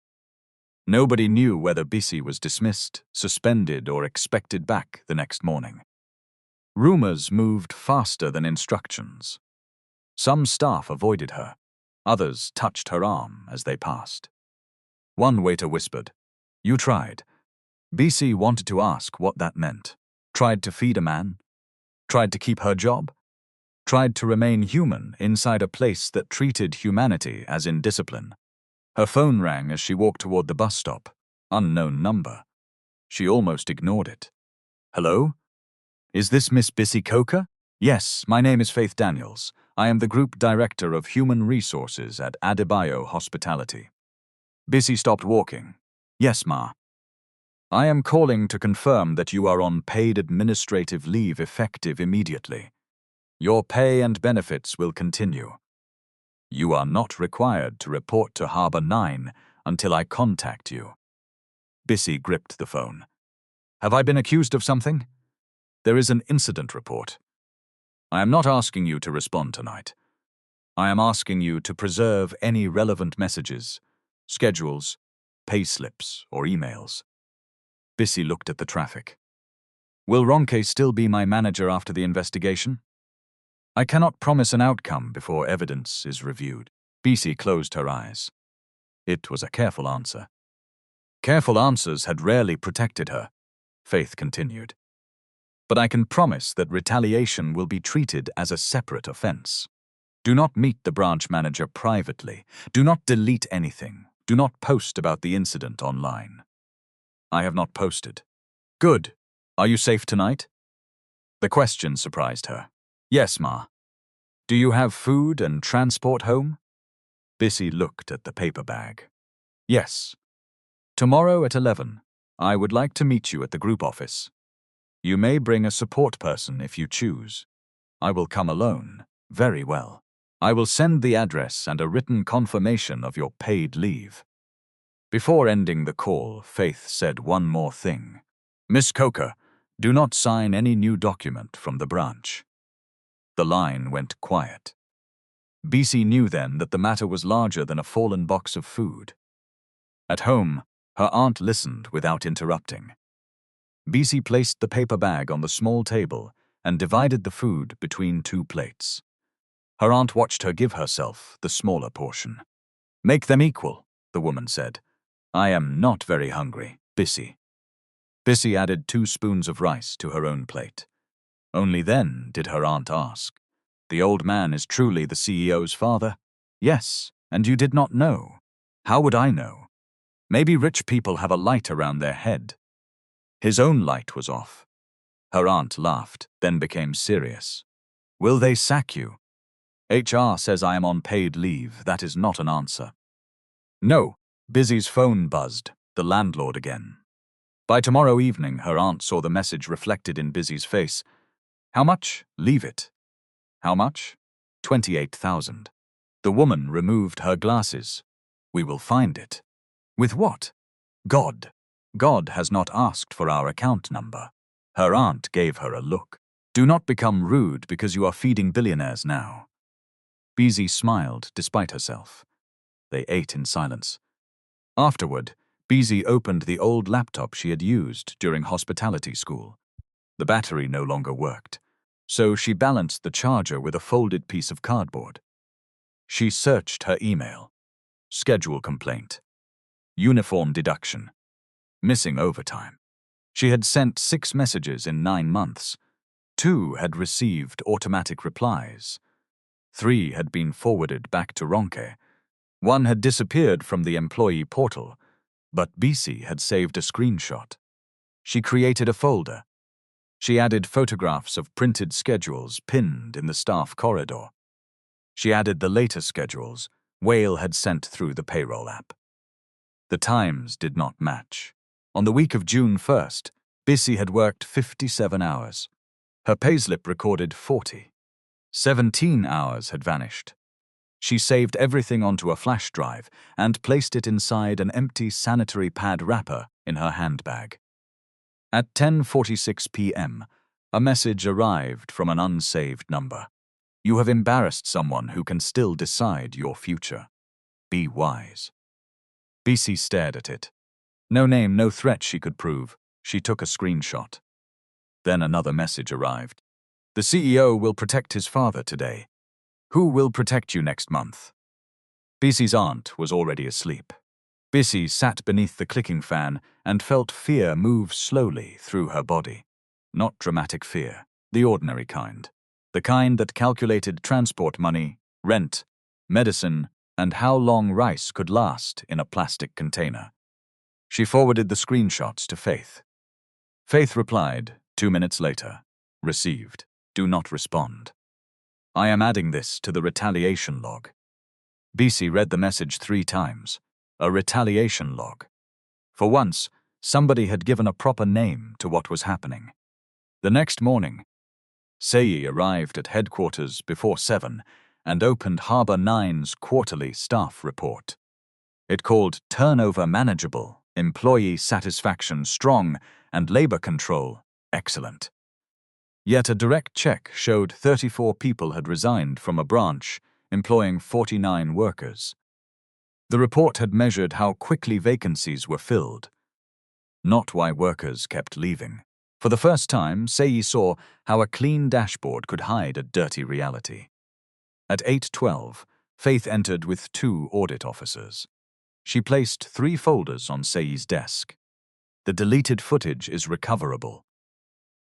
Nobody knew whether Bisi was dismissed, suspended, or expected back the next morning. Rumors moved faster than instructions. Some staff avoided her. Others touched her arm as they passed. One waiter whispered, You tried. Bisi wanted to ask what that meant. Tried to feed a man? Tried to keep her job? Tried to remain human inside a place that treated humanity as indiscipline. Her phone rang as she walked toward the bus stop. Unknown number. She almost ignored it. Hello? Is this Miss Bisi Coker? Yes, my name is Faith Daniels. I am the Group Director of Human Resources at Adebayo Hospitality. Bisi stopped walking. Yes, ma. I am calling to confirm that you are on paid administrative leave effective immediately. Your pay and benefits will continue. You are not required to report to Harbour 9 until I contact you. Bisi gripped the phone. Have I been accused of something? There is an incident report. I am not asking you to respond tonight. I am asking you to preserve any relevant messages, schedules, payslips, or emails. Bisi looked at the traffic. Will Ronke still be my manager after the investigation? I cannot promise an outcome before evidence is reviewed. Bisi closed her eyes. It was a careful answer. Careful answers had rarely protected her, Faith continued. But I can promise that retaliation will be treated as a separate offense. Do not meet the branch manager privately. Do not delete anything. Do not post about the incident online. I have not posted. Good. Are you safe tonight? The question surprised her. Yes, Ma. Do you have food and transport home? Bisi looked at the paper bag. Yes. Tomorrow at 11, I would like to meet you at the group office. You may bring a support person if you choose. I will come alone. Very well. I will send the address and a written confirmation of your paid leave. Before ending the call, Faith said one more thing. Miss Coker, do not sign any new document from the branch. The line went quiet. Bisi knew then that the matter was larger than a fallen box of food. At home, her aunt listened without interrupting. Bisi placed the paper bag on the small table and divided the food between 2 plates. Her aunt watched her give herself the smaller portion. Make them equal, the woman said. I am not very hungry, Bisi. Bisi added 2 spoons of rice to her own plate. Only then did her aunt ask, The old man is truly the CEO's father? Yes, and you did not know. How would I know? Maybe rich people have a light around their head. His own light was off. Her aunt laughed, then became serious. Will they sack you? HR says I am on paid leave. That is not an answer. No, Bisi's phone buzzed, the landlord again. By tomorrow evening, her aunt saw the message reflected in Bisi's face. How much? Leave it. How much? 28,000. The woman removed her glasses. We will find it. With what? God. God has not asked for our account number. Her aunt gave her a look. Do not become rude because you are feeding billionaires now. Bisi smiled despite herself. They ate in silence. Afterward, Bisi opened the old laptop she had used during hospitality school. The battery no longer worked, so she balanced the charger with a folded piece of cardboard. She searched her email. Schedule complaint. Uniform deduction. Missing overtime. She had sent 6 messages in 9 months. 2 had received automatic replies. 3 had been forwarded back to Ronke. 1 had disappeared from the employee portal, but Bisi had saved a screenshot. She created a folder. She added photographs of printed schedules pinned in the staff corridor. She added the later schedules Whale had sent through the payroll app. The times did not match. On the week of June 1st, Bisi had worked 57 hours. Her payslip recorded 40. 17 hours had vanished. She saved everything onto a flash drive and placed it inside an empty sanitary pad wrapper in her handbag. At 10:46 p.m., a message arrived from an unsaved number. You have embarrassed someone who can still decide your future. Be wise. Bisi stared at it. No name, no threat she could prove. She took a screenshot. Then another message arrived. The CEO will protect his father today. Who will protect you next month? Bisi's aunt was already asleep. Bisi sat beneath the clicking fan and felt fear move slowly through her body. Not dramatic fear, the ordinary kind. The kind that calculated transport money, rent, medicine, and how long rice could last in a plastic container. She forwarded the screenshots to Faith. Faith replied, 2 minutes later. Received. Do not respond. I am adding this to the retaliation log. Bisi read the message 3 times. A retaliation log. For once, somebody had given a proper name to what was happening. The next morning, Seyi arrived at headquarters before 7 and opened Harbor 9's quarterly staff report. It called turnover manageable, employee satisfaction strong, and labor control excellent. Yet a direct check showed 34 people had resigned from a branch, employing 49 workers. The report had measured how quickly vacancies were filled, not why workers kept leaving. For the first time, Seyi saw how a clean dashboard could hide a dirty reality. At 8:12, Faith entered with 2 audit officers. She placed 3 folders on Seyi's desk. The deleted footage is recoverable.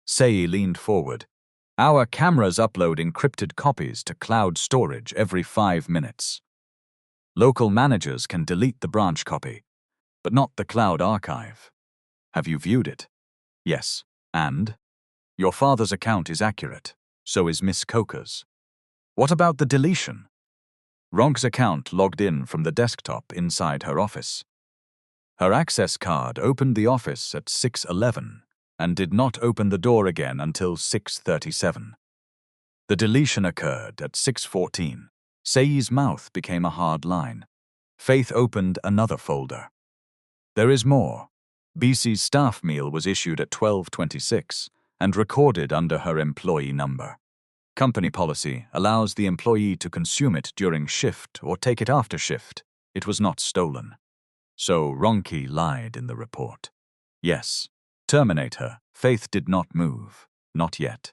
Seyi leaned forward. Our cameras upload encrypted copies to cloud storage every 5 minutes. Local managers can delete the branch copy, but not the cloud archive. Have you viewed it? Yes. And? Your father's account is accurate. So is Miss Coker's. What about the deletion? Ronk's account logged in from the desktop inside her office. Her access card opened the office at 6:11 and did not open the door again until 6:37. The deletion occurred at 6:14. Seyi's mouth became a hard line. Faith opened another folder. There is more. Bisi's staff meal was issued at 12:26 and recorded under her employee number. Company policy allows the employee to consume it during shift or take it after shift. It was not stolen. So Ronki lied in the report. Yes, terminate her. Faith did not move. Not yet.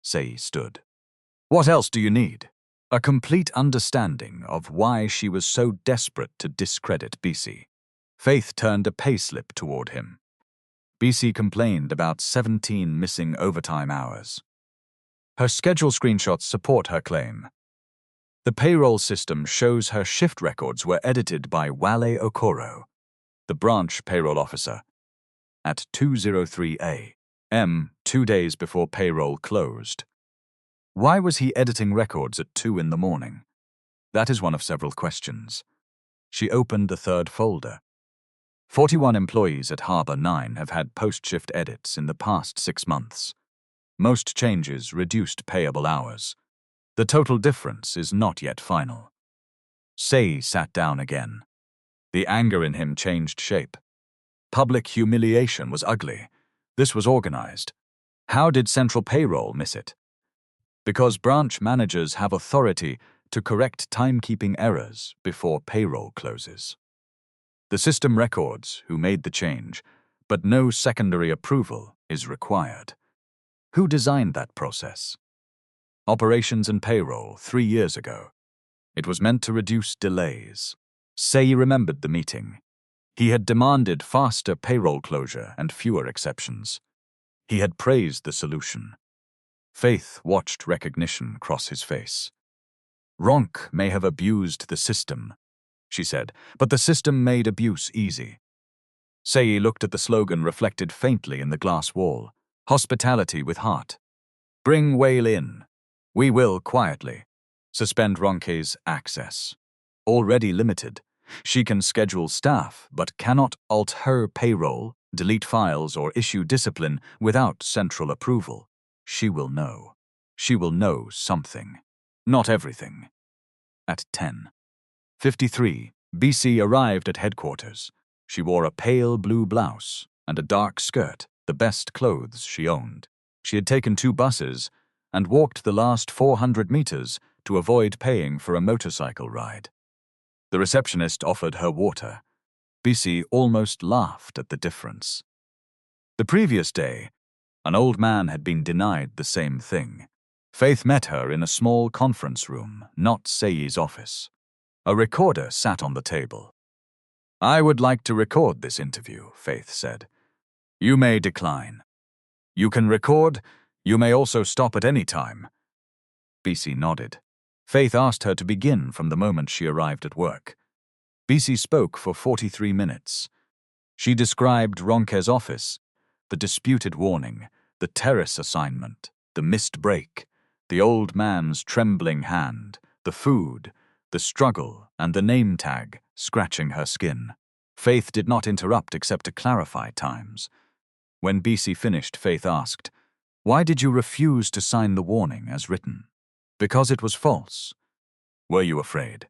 Seyi stood. What else do you need? A complete understanding of why she was so desperate to discredit Bisi. Faith turned a payslip toward him. Bisi complained about 17 missing overtime hours. Her schedule screenshots support her claim. The payroll system shows her shift records were edited by Wale Okoro, the branch payroll officer, at 2:03 a.m., 2 days before payroll closed. Why was he editing records at 2 in the morning? That is one of several questions. She opened the third folder. 41 employees at Harbor 9 have had post-shift edits in the past 6 months. Most changes reduced payable hours. The total difference is not yet final. Seyi sat down again. The anger in him changed shape. Public humiliation was ugly. This was organized. How did Central Payroll miss it? Because branch managers have authority to correct timekeeping errors before payroll closes. The system records who made the change, but no secondary approval is required. Who designed that process? Operations and Payroll 3 years ago. It was meant to reduce delays. Seyi remembered the meeting. He had demanded faster payroll closure and fewer exceptions. He had praised the solution. Faith watched recognition cross his face. Ronk may have abused the system, she said, but the system made abuse easy. Seyi looked at the slogan reflected faintly in the glass wall. Hospitality with heart. Bring Whale in. We will, quietly, suspend Ronke's access. Already limited. She can schedule staff, but cannot alter payroll, delete files, or issue discipline without central approval. She will know. She will know something. Not everything. At 10:53, Bisi arrived at headquarters. She wore a pale blue blouse and a dark skirt, the best clothes she owned. She had taken 2 buses and walked the last 400 meters to avoid paying for a motorcycle ride. The receptionist offered her water. Bisi almost laughed at the difference. The previous day, an old man had been denied the same thing. Faith met her in a small conference room, not Seyi's office. A recorder sat on the table. I would like to record this interview, Faith said. You may decline. You can record. You may also stop at any time. Bisi nodded. Faith asked her to begin from the moment she arrived at work. Bisi spoke for 43 minutes. She described Ronke's office, the disputed warning, the terrace assignment, the missed break, the old man's trembling hand, the food, the struggle, and the name tag scratching her skin. Faith did not interrupt except to clarify times. When Bisi finished, Faith asked, Why did you refuse to sign the warning as written? Because it was false. Were you afraid?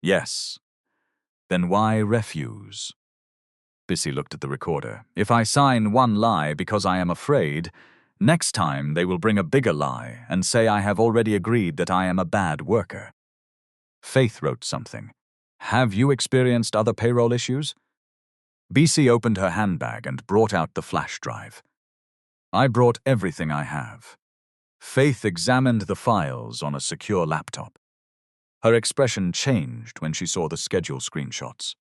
Yes. Then why refuse? Bisi looked at the recorder. If I sign one lie because I am afraid, next time they will bring a bigger lie and say I have already agreed that I am a bad worker. Faith wrote something. Have you experienced other payroll issues? Bisi opened her handbag and brought out the flash drive. I brought everything I have. Faith examined the files on a secure laptop. Her expression changed when she saw the schedule screenshots.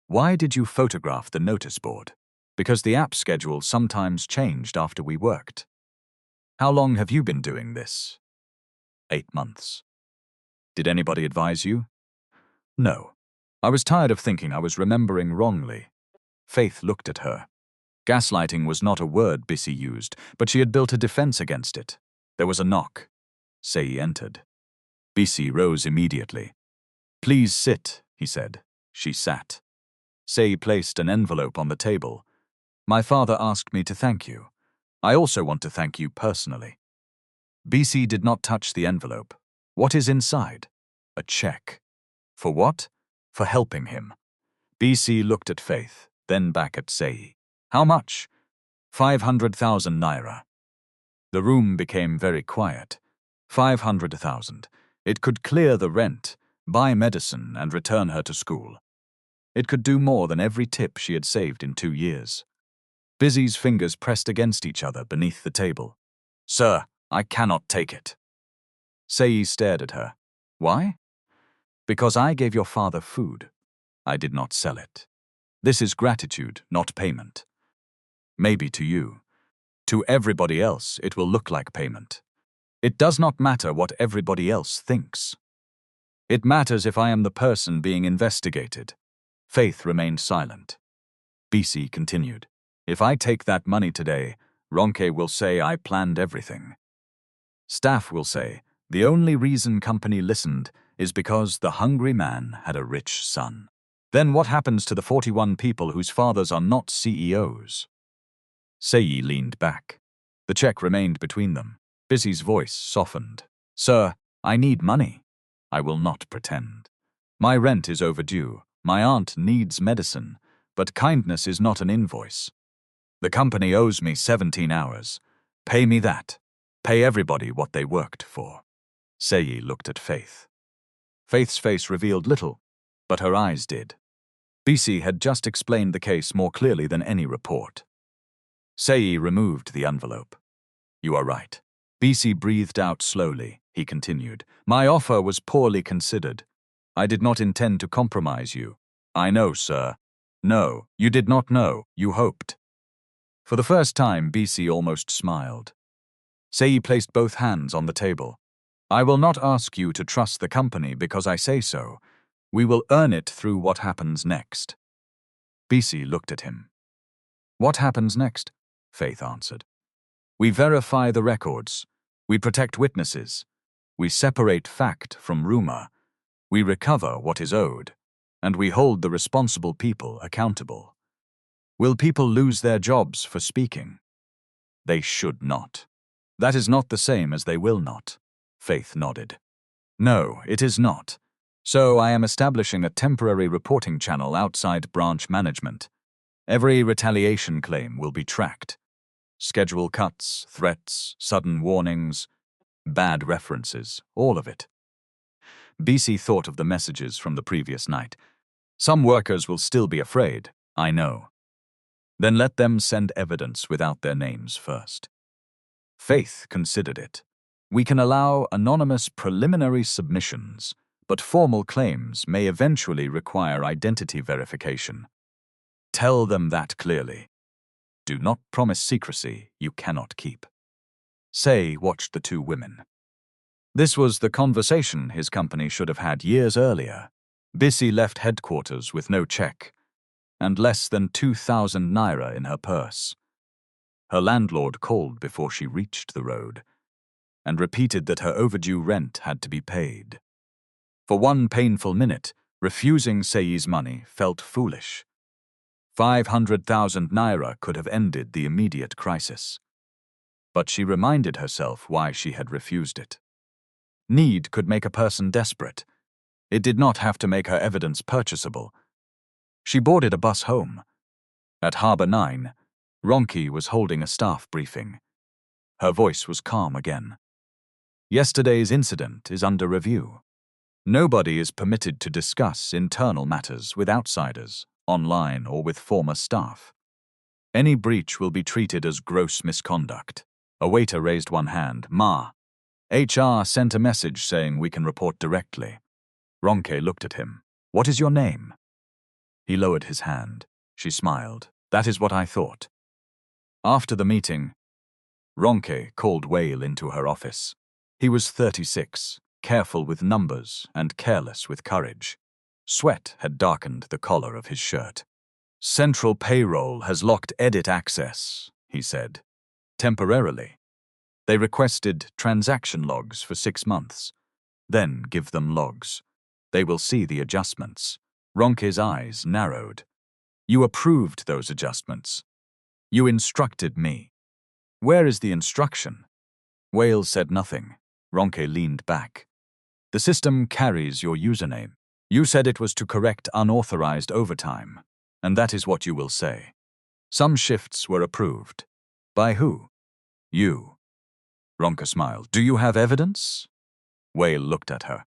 Why did you photograph the notice board? Because the app schedule sometimes changed after we worked. How long have you been doing this? 8 months. Did anybody advise you? No. I was tired of thinking I was remembering wrongly. Faith looked at her. Gaslighting was not a word Bisi used, but she had built a defense against it. There was a knock. Seyi entered. Bisi rose immediately. Please sit, he said. She sat. Seyi placed an envelope on the table. My father asked me to thank you. I also want to thank you personally. Bisi did not touch the envelope. What is inside? A check. For what? For helping him. Bisi looked at Faith, then back at Seyi. How much? 500,000 naira. The room became very quiet. 500,000. It could clear the rent, buy medicine, and return her to school. It could do more than every tip she had saved in 2 years. Bisi's fingers pressed against each other beneath the table. Sir, I cannot take it. Seyi stared at her. Why? Because I gave your father food. I did not sell it. This is gratitude, not payment. Maybe to you. To everybody else, it will look like payment. It does not matter what everybody else thinks. It matters if I am the person being investigated. Faith remained silent. Bisi continued. If I take that money today, Ronke will say I planned everything. Staff will say, the only reason company listened is because the hungry man had a rich son. Then what happens to the 41 people whose fathers are not CEOs? Seyi leaned back. The check remained between them. Bisi's voice softened. Sir, I need money. I will not pretend. My rent is overdue. My aunt needs medicine, but kindness is not an invoice. The company owes me 17 hours. Pay me that. Pay everybody what they worked for. Seyi looked at Faith. Faith's face revealed little, but her eyes did. Bisi had just explained the case more clearly than any report. Seyi removed the envelope. You are right. Bisi breathed out slowly. He continued. My offer was poorly considered. I did not intend to compromise you. I know, sir. No, you did not know. You hoped. For the first time, Bisi almost smiled. Seyi placed both hands on the table. I will not ask you to trust the company because I say so. We will earn it through what happens next. Bisi looked at him. What happens next? Faith answered. We verify the records. We protect witnesses. We separate fact from rumor. We recover what is owed. And we hold the responsible people accountable. Will people lose their jobs for speaking? They should not. That is not the same as they will not. Faith nodded. No, it is not. So I am establishing a temporary reporting channel outside branch management. Every retaliation claim will be tracked. Schedule cuts, threats, sudden warnings, bad references, all of it. Bisi thought of the messages from the previous night. Some workers will still be afraid, I know. Then let them send evidence without their names first. Faith considered it. We can allow anonymous preliminary submissions, but formal claims may eventually require identity verification. Tell them that clearly. Do not promise secrecy you cannot keep. Seyi watched the two women. This was the conversation his company should have had years earlier. Bisi left headquarters with no check, and less than 2,000 naira in her purse. Her landlord called before she reached the road, and repeated that her overdue rent had to be paid. For one painful minute, refusing Seyi's money felt foolish. 500,000 naira could have ended the immediate crisis. But she reminded herself why she had refused it. Need could make a person desperate. It did not have to make her evidence purchasable. She boarded a bus home. At Harbour 9, Ronke was holding a staff briefing. Her voice was calm again. Yesterday's incident is under review. Nobody is permitted to discuss internal matters with outsiders, online or with former staff. Any breach will be treated as gross misconduct. A waiter raised one hand. Ma. HR sent a message saying we can report directly. Ronke looked at him. What is your name? He lowered his hand. She smiled. That is what I thought. After the meeting, Ronke called Whale into her office. He was 36, careful with numbers and careless with courage. Sweat had darkened the collar of his shirt. Central payroll has locked edit access, he said. Temporarily. They requested transaction logs for 6 months. Then give them logs. They will see the adjustments. Ronke's eyes narrowed. You approved those adjustments. You instructed me. Where is the instruction? Whale said nothing. Ronke leaned back. The system carries your username. You said it was to correct unauthorized overtime, and that is what you will say. Some shifts were approved. By who? You. Ronke smiled. Do you have evidence? Whale looked at her.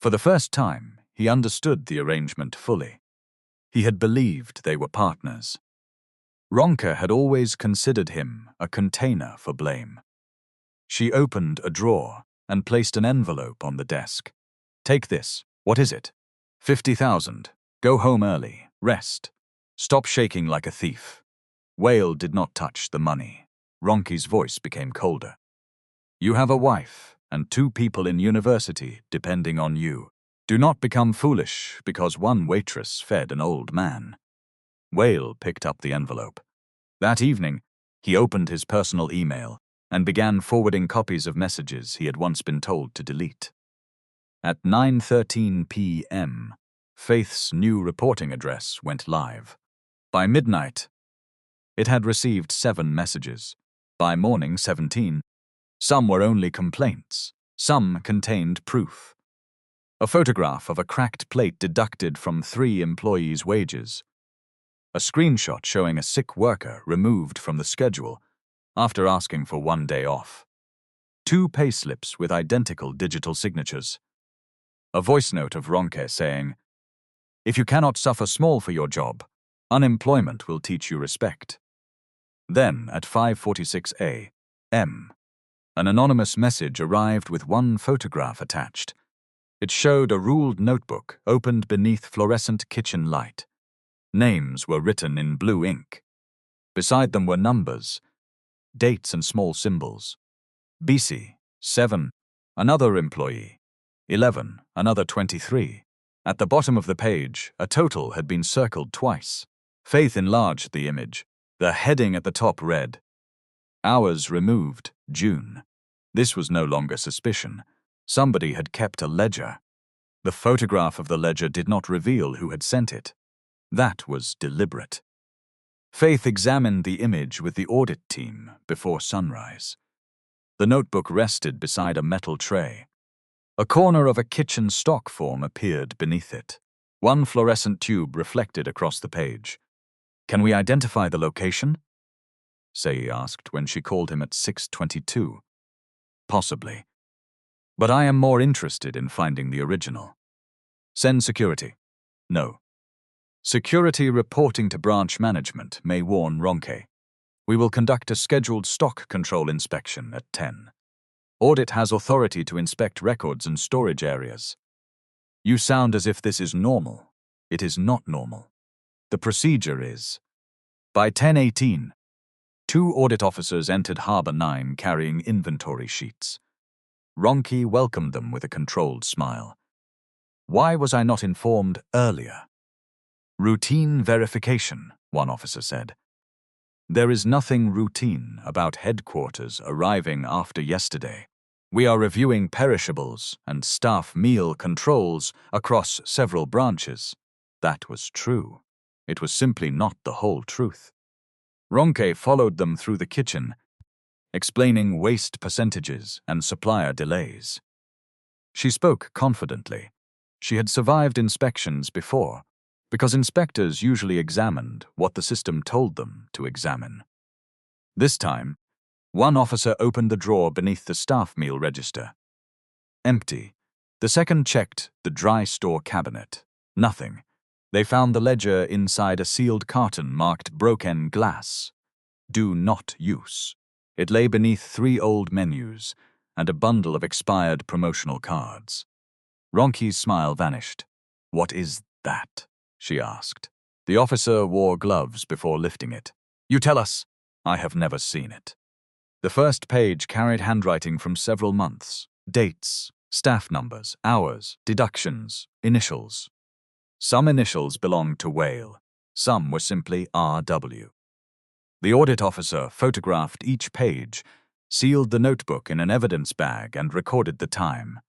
For the first time, he understood the arrangement fully. He had believed they were partners. Ronke had always considered him a container for blame. She opened a drawer and placed an envelope on the desk. Take this. What is it? 50,000. Go home early. Rest. Stop shaking like a thief. Whale did not touch the money. Ronke's voice became colder. You have a wife and 2 people in university depending on you. Do not become foolish because one waitress fed an old man. Whale picked up the envelope. That evening, he opened his personal email and began forwarding copies of messages he had once been told to delete. At 9:13 p.m., Faith's new reporting address went live. By midnight, it had received 7 messages. By morning 17. Some were only complaints. Some contained proof. A photograph of a cracked plate deducted from 3 employees' wages. A screenshot showing a sick worker removed from the schedule after asking for 1 day off. 2 payslips with identical digital signatures. A voice note of Ronke saying, If you cannot suffer small for your job, unemployment will teach you respect. Then, at 5:46 a.m., an anonymous message arrived with 1 photograph attached. It showed a ruled notebook opened beneath fluorescent kitchen light. Names were written in blue ink. Beside them were numbers, dates and small symbols. Bisi, 7, another employee. 11, another 23. At the bottom of the page, a total had been circled twice. Faith enlarged the image. The heading at the top read, Hours removed, June. This was no longer suspicion. Somebody had kept a ledger. The photograph of the ledger did not reveal who had sent it. That was deliberate. Faith examined the image with the audit team before sunrise. The notebook rested beside a metal tray. A corner of a kitchen stock form appeared beneath it. 1 fluorescent tube reflected across the page. Can we identify the location? Seyi asked when she called him at 6:22. Possibly. But I am more interested in finding the original. Send security. No. Security reporting to branch management may warn Ronke. We will conduct a scheduled stock control inspection at 10. Audit has authority to inspect records and storage areas. You sound as if this is normal. It is not normal. The procedure is. By 10:18, 2 audit officers entered Harbor 9 carrying inventory sheets. Ronke welcomed them with a controlled smile. Why was I not informed earlier? Routine verification, one officer said. There is nothing routine about headquarters arriving after yesterday. We are reviewing perishables and staff meal controls across several branches. That was true. It was simply not the whole truth. Ronke followed them through the kitchen, explaining waste percentages and supplier delays. She spoke confidently. She had survived inspections before, because inspectors usually examined what the system told them to examine. This time, one officer opened the drawer beneath the staff meal register. Empty. The second checked the dry store cabinet. Nothing. They found the ledger inside a sealed carton marked broken glass. Do not use. It lay beneath 3 old menus and a bundle of expired promotional cards. Ronke's smile vanished. What is that? she asked. The officer wore gloves before lifting it. You tell us. I have never seen it. The first page carried handwriting from several months. Dates, staff numbers, hours, deductions, initials. Some initials belonged to Whale. Some were simply RW. The audit officer photographed each page, sealed the notebook in an evidence bag, and recorded the time.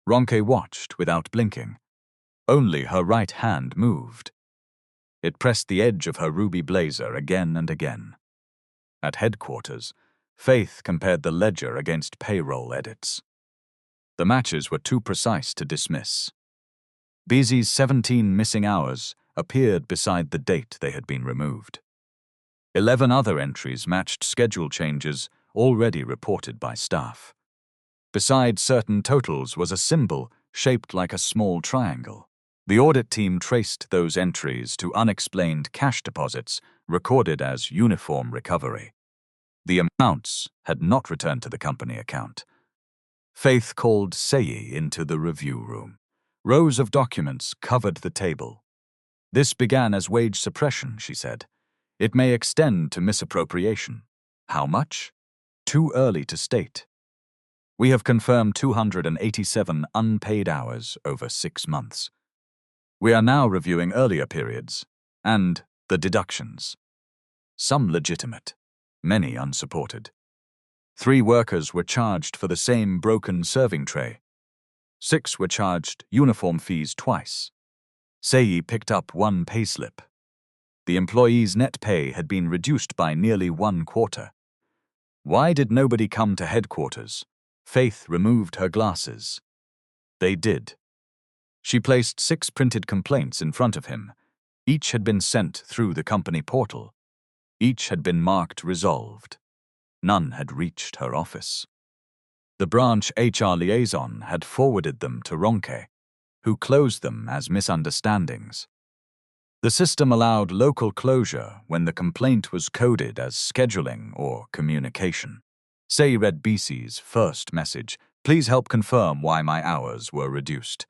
Ronke watched without blinking. Only her right hand moved. It pressed the edge of her ruby blazer again and again. At headquarters, Faith compared the ledger against payroll edits. The matches were too precise to dismiss. Bisi's 17 missing hours appeared beside the date they had been removed. 11 other entries matched schedule changes already reported by staff. Beside certain totals was a symbol shaped like a small triangle. The audit team traced those entries to unexplained cash deposits recorded as uniform recovery. The amounts had not returned to the company account. Faith called Seyi into the review room. Rows of documents covered the table. This began as wage suppression, she said. It may extend to misappropriation. How much? Too early to state. We have confirmed 287 unpaid hours over 6 months. We are now reviewing earlier periods and the deductions. Some legitimate, many unsupported. 3 workers were charged for the same broken serving tray. 6 were charged uniform fees twice. Seyi picked up 1 payslip. The employee's net pay had been reduced by nearly 1/4. Why did nobody come to headquarters? Faith removed her glasses. They did. She placed 6 printed complaints in front of him. Each had been sent through the company portal. Each had been marked resolved. None had reached her office. The branch HR liaison had forwarded them to Ronke, who closed them as misunderstandings. The system allowed local closure when the complaint was coded as scheduling or communication. Seyi read Bisi's first message. Please help confirm why my hours were reduced.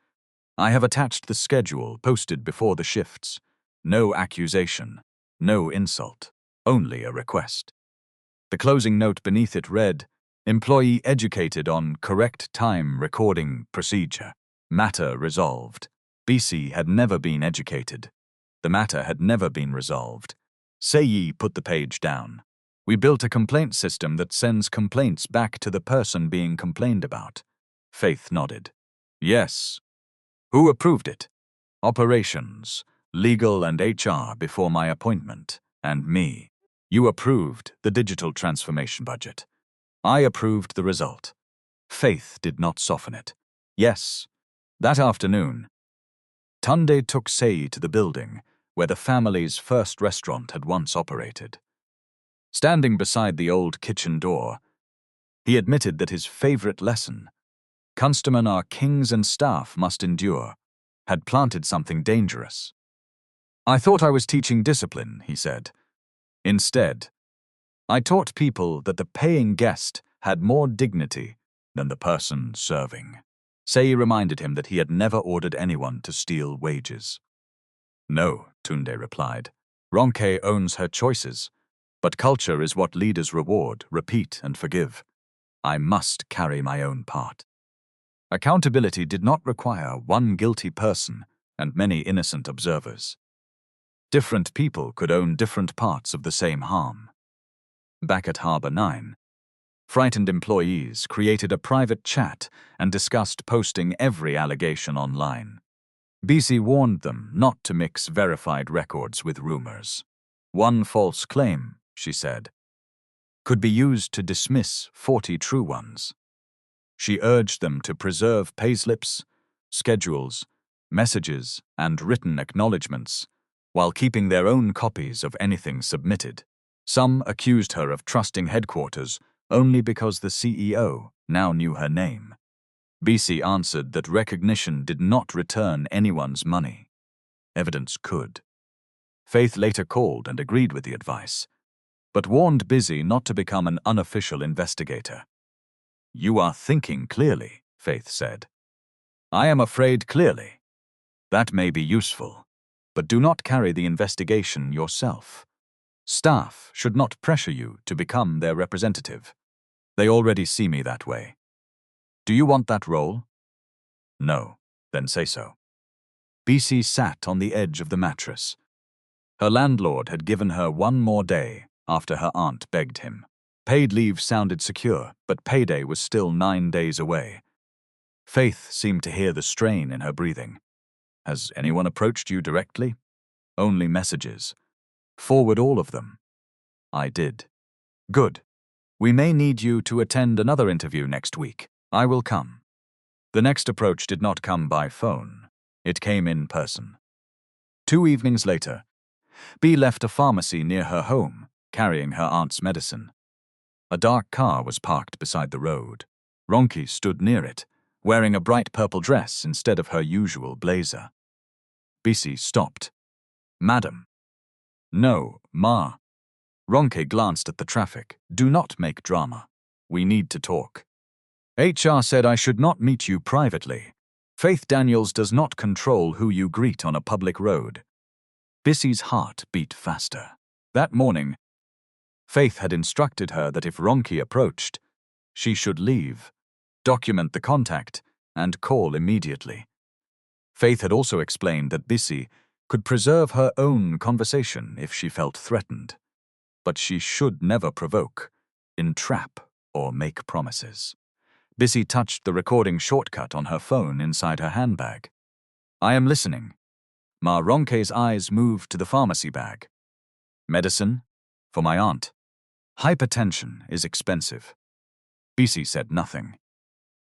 I have attached the schedule posted before the shifts. No accusation, no insult, only a request. The closing note beneath it read, employee educated on correct time recording procedure. Matter resolved. Bisi had never been educated. The matter had never been resolved. Seyi put the page down. We built a complaint system that sends complaints back to the person being complained about. Faith nodded. Yes. Who approved it? Operations, legal and HR before my appointment, and me. You approved the digital transformation budget. I approved the result. Faith did not soften it. Yes. That afternoon, Tunde took Seyi to the building where the family's first restaurant had once operated. Standing beside the old kitchen door, he admitted that his favorite lesson, "Customers are kings and staff must endure," had planted something dangerous. I thought I was teaching discipline, he said. Instead, I taught people that the paying guest had more dignity than the person serving. Seyi reminded him that he had never ordered anyone to steal wages. No, Tunde replied. Ronke owns her choices, but culture is what leaders reward, repeat, and forgive. I must carry my own part. Accountability did not require one guilty person and many innocent observers. Different people could own different parts of the same harm. Back at Harbor 9, frightened employees created a private chat and discussed posting every allegation online. Bisi warned them not to mix verified records with rumors. One false claim, she said, could be used to dismiss 40 true ones. She urged them to preserve payslips, schedules, messages, and written acknowledgments, while keeping their own copies of anything submitted. Some accused her of trusting headquarters only because the CEO now knew her name. Bisi answered that recognition did not return anyone's money. Evidence could. Faith later called and agreed with the advice, but warned Bisi not to become an unofficial investigator. You are thinking clearly, Faith said. I am afraid clearly. That may be useful. but do not carry the investigation yourself. Staff should not pressure you to become their representative. They already see me that way. Do you want that role? No, then say so. Bisi sat on the edge of the mattress. Her landlord had given her one more day after her aunt begged him. Paid leave sounded secure, but payday was still 9 days away. Faith seemed to hear the strain in her breathing. Has anyone approached you directly? Only messages. Forward all of them. I did. Good. We may need you to attend another interview next week. I will come. The next approach did not come by phone. It came in person. 2 evenings later, B left a pharmacy near her home, carrying her aunt's medicine. A dark car was parked beside the road. Ronki stood near it, wearing a bright purple dress instead of her usual blazer. Bisi stopped. Madam. No, Ma. Ronke glanced at the traffic. Do not make drama. We need to talk. HR said I should not meet you privately. Faith Daniels does not control who you greet on a public road. Bisi's heart beat faster. That morning, Faith had instructed her that if Ronki approached, she should leave, document the contact, and call immediately. Faith had also explained that Bisi could preserve her own conversation if she felt threatened, but she should never provoke, entrap, or make promises. Bisi touched the recording shortcut on her phone inside her handbag. I am listening. Ma Ronke's eyes moved to the pharmacy bag. Medicine? For my aunt. Hypertension is expensive. Bisi said nothing.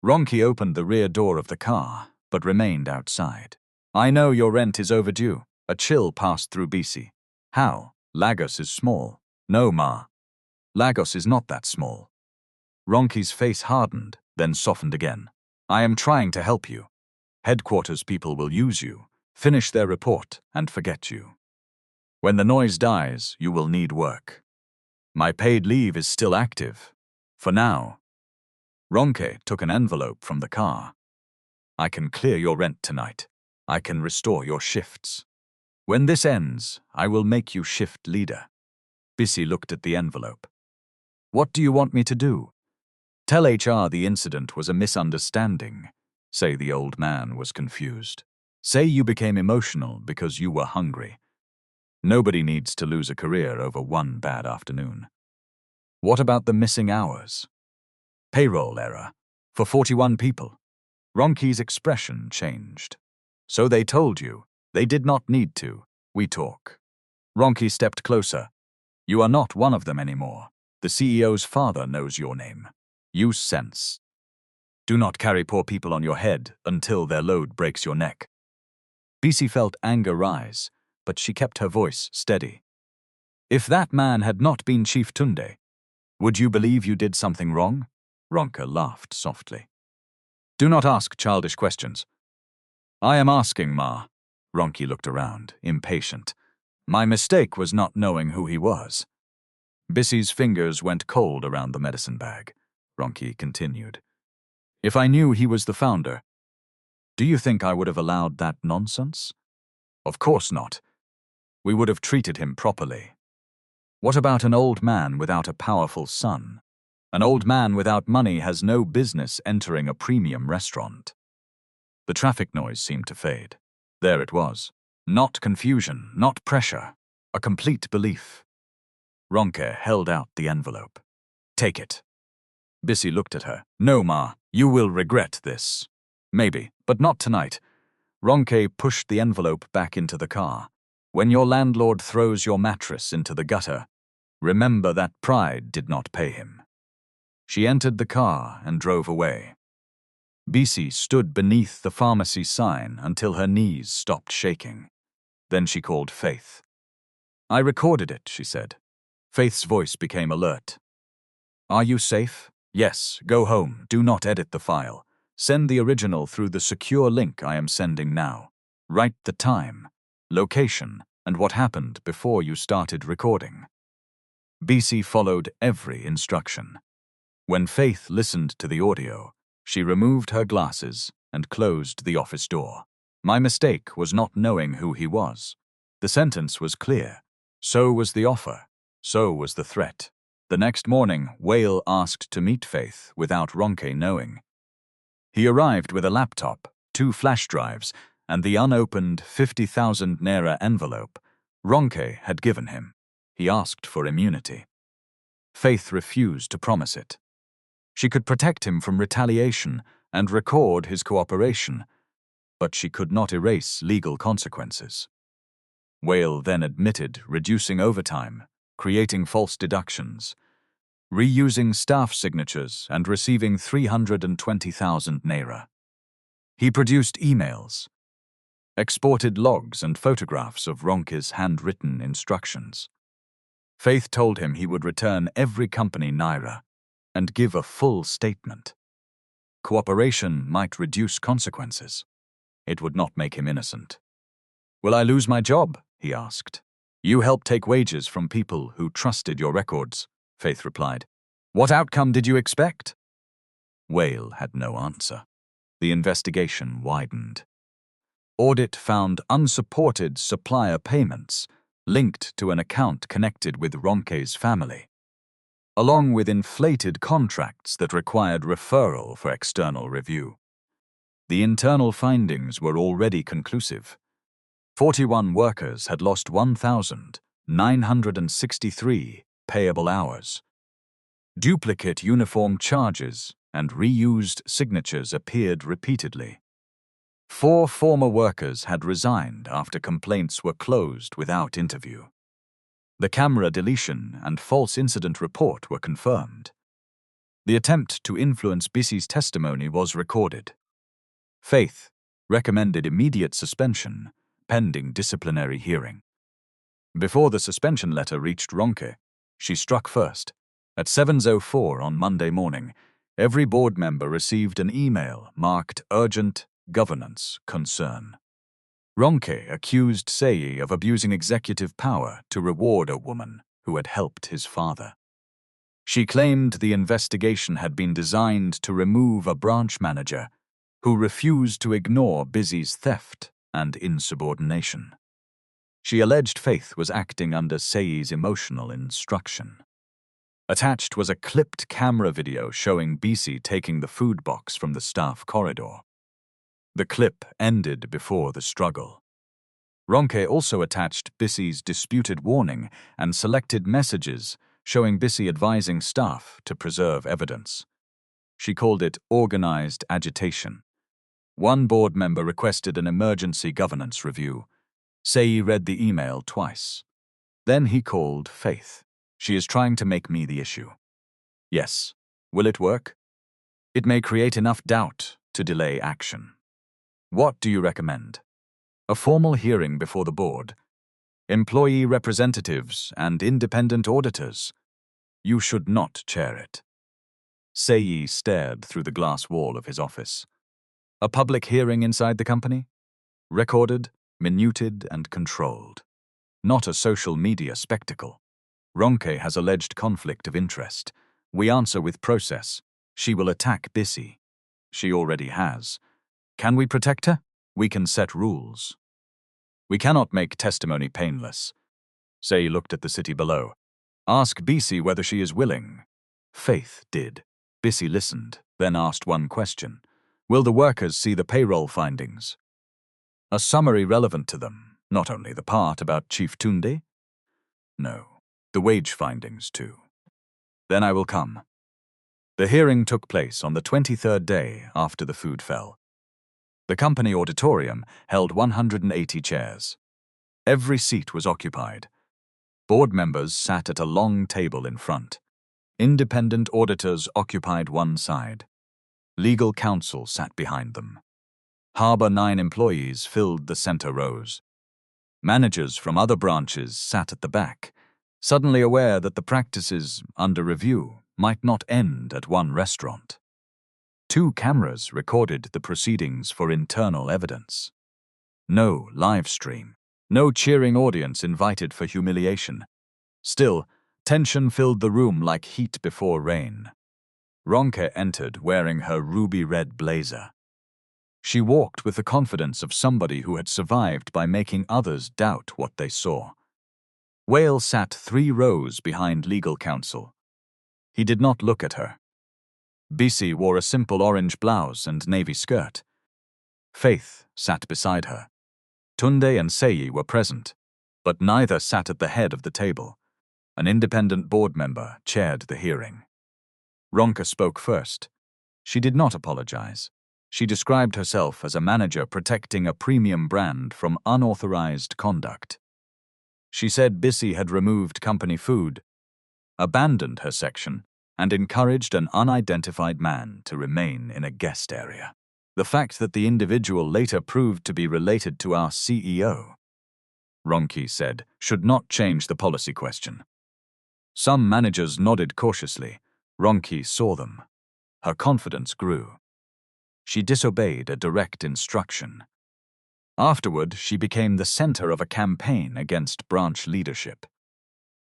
Ronke opened the rear door of the car, but remained outside. I know your rent is overdue. A chill passed through Bisi. How? Lagos is small. No, Ma. Lagos is not that small. Ronke's face hardened, then softened again. I am trying to help you. Headquarters people will use you, finish their report, and forget you. When the noise dies, you will need work. My paid leave is still active. For now. Ronke took an envelope from the car. I can clear your rent tonight. I can restore your shifts. When this ends, I will make you shift leader. Bisi looked at the envelope. What do you want me to do? Tell HR the incident was a misunderstanding. Say the old man was confused. Say you became emotional because you were hungry. Nobody needs to lose a career over one bad afternoon. What about the missing hours? Payroll error. For 41 people. Ronke's expression changed. So they told you. They did not need to. We talk. Ronke stepped closer. You are not one of them anymore. The CEO's father knows your name. Use sense. Do not carry poor people on your head until their load breaks your neck. Bisi felt anger rise, but she kept her voice steady. If that man had not been Chief Tunde, would you believe you did something wrong? Ronke laughed softly. Do not ask childish questions. I am asking, Ma. Ronke looked around, impatient. My mistake was not knowing who he was. Bisi's fingers went cold around the medicine bag. Ronke continued. If I knew he was the founder, do you think I would have allowed that nonsense? Of course not. We would have treated him properly. What about an old man without a powerful son? An old man without money has no business entering a premium restaurant. The traffic noise seemed to fade. There it was. Not confusion, not pressure. A complete belief. Ronke held out the envelope. Take it. Bisi looked at her. No, Ma, you will regret this. Maybe, but not tonight. Ronke pushed the envelope back into the car. When your landlord throws your mattress into the gutter, remember that pride did not pay him. She entered the car and drove away. Bisi stood beneath the pharmacy sign until her knees stopped shaking. Then she called Faith. I recorded it, she said. Faith's voice became alert. Are you safe? Yes, go home. Do not edit the file. Send the original through the secure link I am sending now. Write the time, location, and what happened before you started recording. Bisi followed every instruction. When Faith listened to the audio, she removed her glasses and closed the office door. My mistake was not knowing who he was. The sentence was clear. So was the offer. So was the threat. The next morning, Whale asked to meet Faith without Ronke knowing. He arrived with a laptop, 2 flash drives, and the unopened 50,000 naira envelope Ronke had given him. He asked for immunity. Faith refused to promise it. She could protect him from retaliation and record his cooperation, but she could not erase legal consequences. Whale then admitted reducing overtime, creating false deductions, reusing staff signatures, and receiving 320,000 naira. He produced emails, exported logs and photographs of Ronke's handwritten instructions. Faith told him he would return every company naira and give a full statement. Cooperation might reduce consequences. It would not make him innocent. "Will I lose my job?" he asked. "You helped take wages from people who trusted your records," Faith replied. "What outcome did you expect?" Whale had no answer. The investigation widened. Audit found unsupported supplier payments linked to an account connected with Ronke's family, along with inflated contracts that required referral for external review. The internal findings were already conclusive. 41 workers had lost 1,963 payable hours. Duplicate uniform charges and reused signatures appeared repeatedly. 4 former workers had resigned after complaints were closed without interview. The camera deletion and false incident report were confirmed. The attempt to influence Bisi's testimony was recorded. Faith recommended immediate suspension, pending disciplinary hearing. Before the suspension letter reached Ronke, she struck first. At 7:04 on Monday morning, every board member received an email marked Urgent Governance Concern. Ronke accused Seyi of abusing executive power to reward a woman who had helped his father. She claimed the investigation had been designed to remove a branch manager who refused to ignore Bisi's theft and insubordination. She alleged Faith was acting under Seyi's emotional instruction. Attached was a clipped camera video showing Bisi taking the food box from the staff corridor. The clip ended before the struggle. Ronke also attached Bisi's disputed warning and selected messages showing Bisi advising staff to preserve evidence. She called it organized agitation. One board member requested an emergency governance review. Seyi read the email twice. Then he called Faith. "She is trying to make me the issue." "Yes. Will it work?" "It may create enough doubt to delay action." "What do you recommend?" "A formal hearing before the board, employee representatives, and independent auditors. You should not chair it." Seyi stared through the glass wall of his office. "A public hearing inside the company? Recorded, minuted, and controlled. Not a social media spectacle. Ronke has alleged conflict of interest. We answer with process. She will attack Bisi. She already has. Can we protect her? We can set rules. We cannot make testimony painless." Seyi looked at the city below. "Ask Bisi whether she is willing." Faith did. Bisi listened, then asked one question. "Will the workers see the payroll findings?" "A summary relevant to them, not only the part about Chief Tunde?" "No, the wage findings too." "Then I will come." The hearing took place on the 23rd day after the food fell. The company auditorium held 180 chairs. Every seat was occupied. Board members sat at a long table in front. Independent auditors occupied one side. Legal counsel sat behind them. Harbor 9 employees filled the center rows. Managers from other branches sat at the back, suddenly aware that the practices under review might not end at one restaurant. 2 cameras recorded the proceedings for internal evidence. No live stream. No cheering audience invited for humiliation. Still, tension filled the room like heat before rain. Ronke entered wearing her ruby-red blazer. She walked with the confidence of somebody who had survived by making others doubt what they saw. Whale sat 3 rows behind legal counsel. He did not look at her. Bisi wore a simple orange blouse and navy skirt. Faith sat beside her. Tunde and Seyi were present, but neither sat at the head of the table. An independent board member chaired the hearing. Ronka spoke first. She did not apologize. She described herself as a manager protecting a premium brand from unauthorized conduct. She said Bisi had removed company food, abandoned her section, and encouraged an unidentified man to remain in a guest area. The fact that the individual later proved to be related to our CEO, Ronki said, should not change the policy question. Some managers nodded cautiously. Ronki saw them. Her confidence grew. She disobeyed a direct instruction. Afterward, she became the center of a campaign against branch leadership.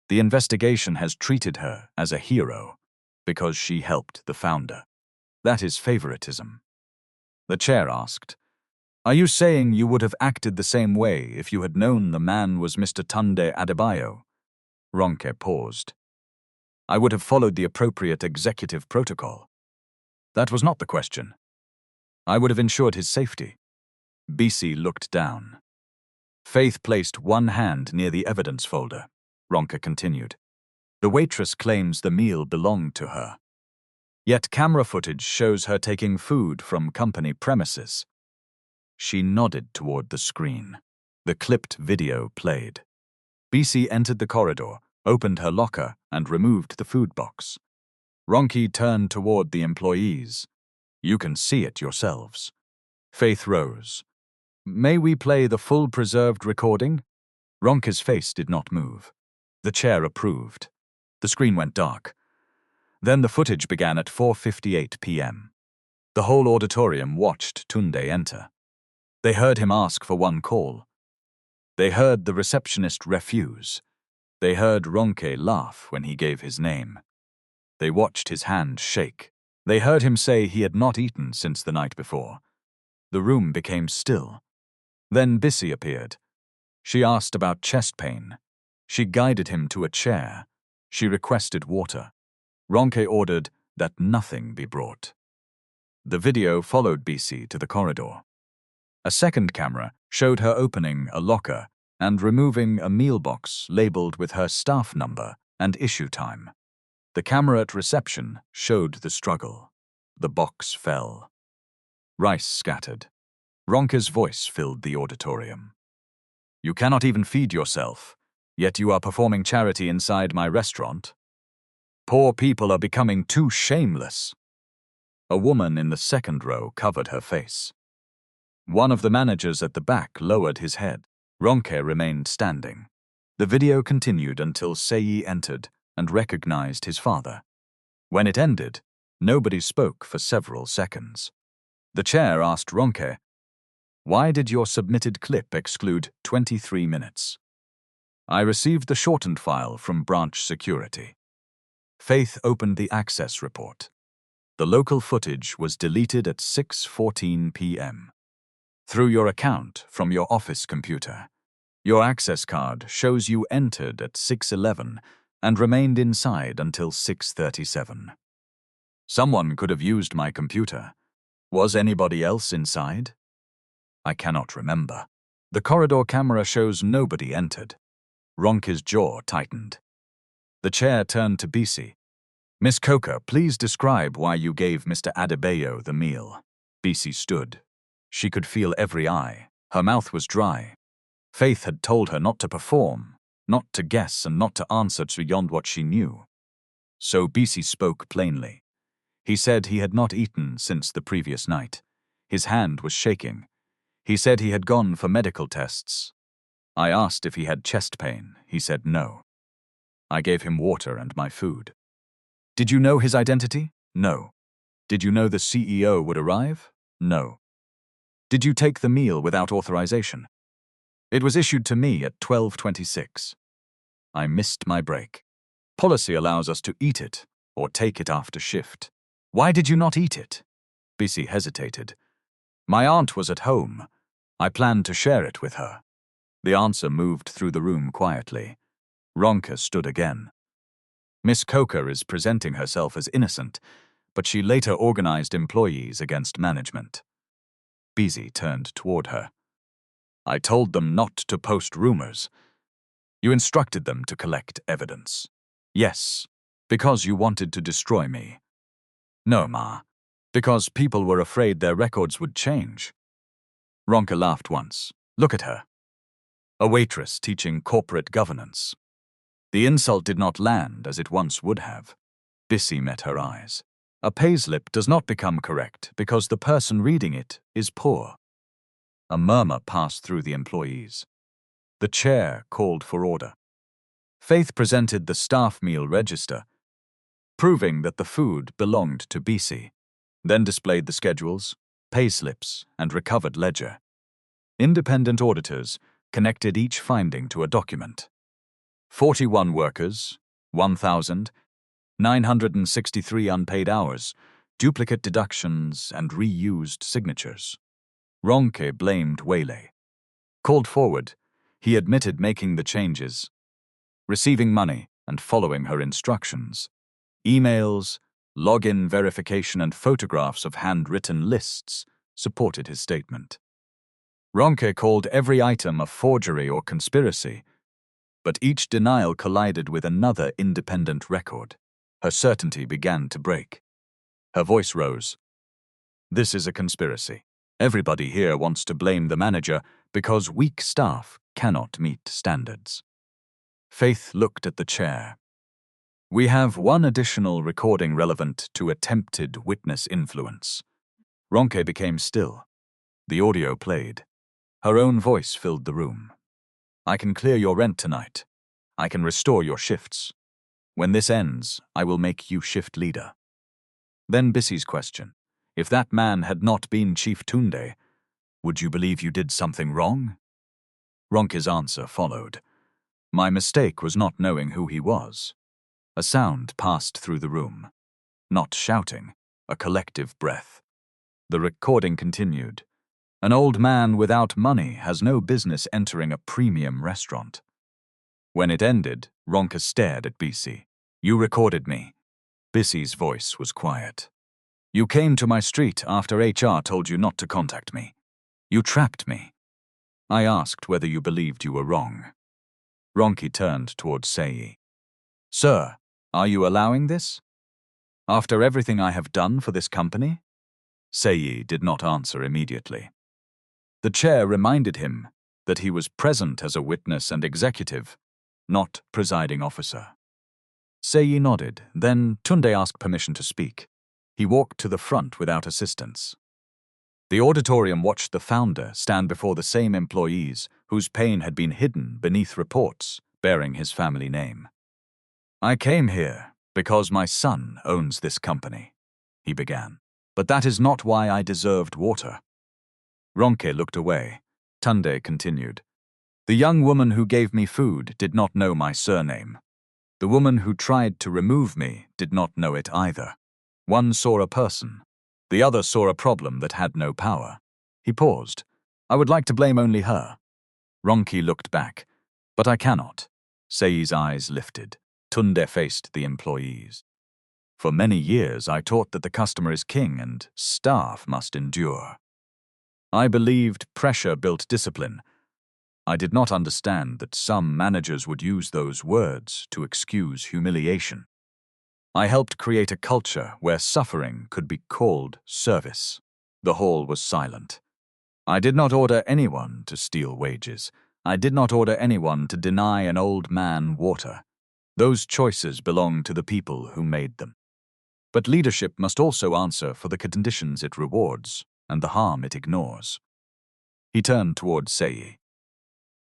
The investigation has treated her as a hero because she helped the founder. That is favoritism. The chair asked, "Are you saying you would have acted the same way if you had known the man was Mr. Tunde Adebayo?" Ronke paused. "I would have followed the appropriate executive protocol." "That was not the question. I would have ensured his safety." Bisi looked down. Faith placed one hand near the evidence folder. Ronka continued. "The waitress claims the meal belonged to her. Yet camera footage shows her taking food from company premises." She nodded toward the screen. The clipped video played. Bisi entered the corridor, opened her locker, and removed the food box. Ronki turned toward the employees. "You can see it yourselves." Faith rose. "May we play the full preserved recording?" Ronka's face did not move. The chair approved. The screen went dark. Then the footage began at 4:58 p.m. The whole auditorium watched Tunde enter. They heard him ask for one call. They heard the receptionist refuse. They heard Ronke laugh when he gave his name. They watched his hand shake. They heard him say he had not eaten since the night before. The room became still. Then Bisi appeared. She asked about chest pain. She guided him to a chair. She requested water. Ronke ordered that nothing be brought. The video followed Bisi to the corridor. A second camera showed her opening a locker and removing a meal box labeled with her staff number and issue time. The camera at reception showed the struggle. The box fell. Rice scattered. Ronke's voice filled the auditorium. "You cannot even feed yourself, yet you are performing charity inside my restaurant. Poor people are becoming too shameless." A woman in the second row covered her face. One of the managers at the back lowered his head. Ronke remained standing. The video continued until Seyi entered and recognized his father. When it ended, nobody spoke for several seconds. The chair asked Ronke, "Why did your submitted clip exclude 23 minutes?" "I received the shortened file from branch security." Faith opened the access report. The local footage was deleted at 6:14 p.m. Through your account from your office computer. Your access card shows you entered at 6:11 and remained inside until 6:37. Someone could have used my computer. Was anybody else inside? I cannot remember. The corridor camera shows nobody entered. Ronke's jaw tightened. The chair turned to Bisi. "Miss Coker, please describe why you gave Mr. Adebayo the meal." Bisi stood. She could feel every eye. Her mouth was dry. Faith had told her not to perform, not to guess, and not to answer beyond what she knew. So Bisi spoke plainly. He said he had not eaten since the previous night. His hand was shaking. He said he had gone for medical tests. I asked if he had chest pain. He said no. I gave him water and my food. Did you know his identity? No. Did you know the CEO would arrive? No. Did you take the meal without authorization? It was issued to me at 12:26. I missed my break. Policy allows us to eat it or take it after shift. Why did you not eat it? Bisi hesitated. My aunt was at home. I planned to share it with her. The answer moved through the room quietly. Ronka stood again. Miss Coker is presenting herself as innocent, but she later organized employees against management. Bisi turned toward her. I told them not to post rumors. You instructed them to collect evidence. Yes, because you wanted to destroy me. No, Ma, because people were afraid their records would change. Ronka laughed once. Look at her. A waitress teaching corporate governance. The insult did not land as it once would have. Bisi met her eyes. A payslip does not become correct because the person reading it is poor. A murmur passed through the employees. The chair called for order. Faith presented the staff meal register, proving that the food belonged to Bisi, then displayed the schedules, payslips, and recovered ledger. Independent auditors connected each finding to a document. 41 workers, 1,963 unpaid hours, duplicate deductions, and reused signatures. Ronke blamed Wele. Called forward, he admitted making the changes, receiving money and following her instructions. Emails, login verification, and photographs of handwritten lists supported his statement. Ronke called every item a forgery or conspiracy, but each denial collided with another independent record. Her certainty began to break. Her voice rose. This is a conspiracy. Everybody here wants to blame the manager because weak staff cannot meet standards. Faith looked at the chair. We have one additional recording relevant to attempted witness influence. Ronke became still. The audio played. Her own voice filled the room. I can clear your rent tonight. I can restore your shifts. When this ends, I will make you shift leader. Then Bisi's question. If that man had not been Chief Tunde, would you believe you did something wrong? Ronke's answer followed. My mistake was not knowing who he was. A sound passed through the room. Not shouting, a collective breath. The recording continued. An old man without money has no business entering a premium restaurant. When it ended, Ronke stared at Bisi. You recorded me. Bisi's voice was quiet. You came to my street after HR told you not to contact me. You trapped me. I asked whether you believed you were wrong. Ronke turned towards Seyi. Sir, are you allowing this? After everything I have done for this company? Seyi did not answer immediately. The chair reminded him that he was present as a witness and executive, not presiding officer. Seyi nodded, then Tunde asked permission to speak. He walked to the front without assistance. The auditorium watched the founder stand before the same employees whose pain had been hidden beneath reports bearing his family name. I came here because my son owns this company, he began. But that is not why I deserved water. Ronke looked away. Tunde continued. The young woman who gave me food did not know my surname. The woman who tried to remove me did not know it either. One saw a person. The other saw a problem that had no power. He paused. I would like to blame only her. Ronke looked back. But I cannot. Seyi's eyes lifted. Tunde faced the employees. For many years I taught that the customer is king and staff must endure. I believed pressure built discipline. I did not understand that some managers would use those words to excuse humiliation. I helped create a culture where suffering could be called service. The hall was silent. I did not order anyone to steal wages. I did not order anyone to deny an old man water. Those choices belong to the people who made them. But leadership must also answer for the conditions it rewards and the harm it ignores. He turned towards Seyi.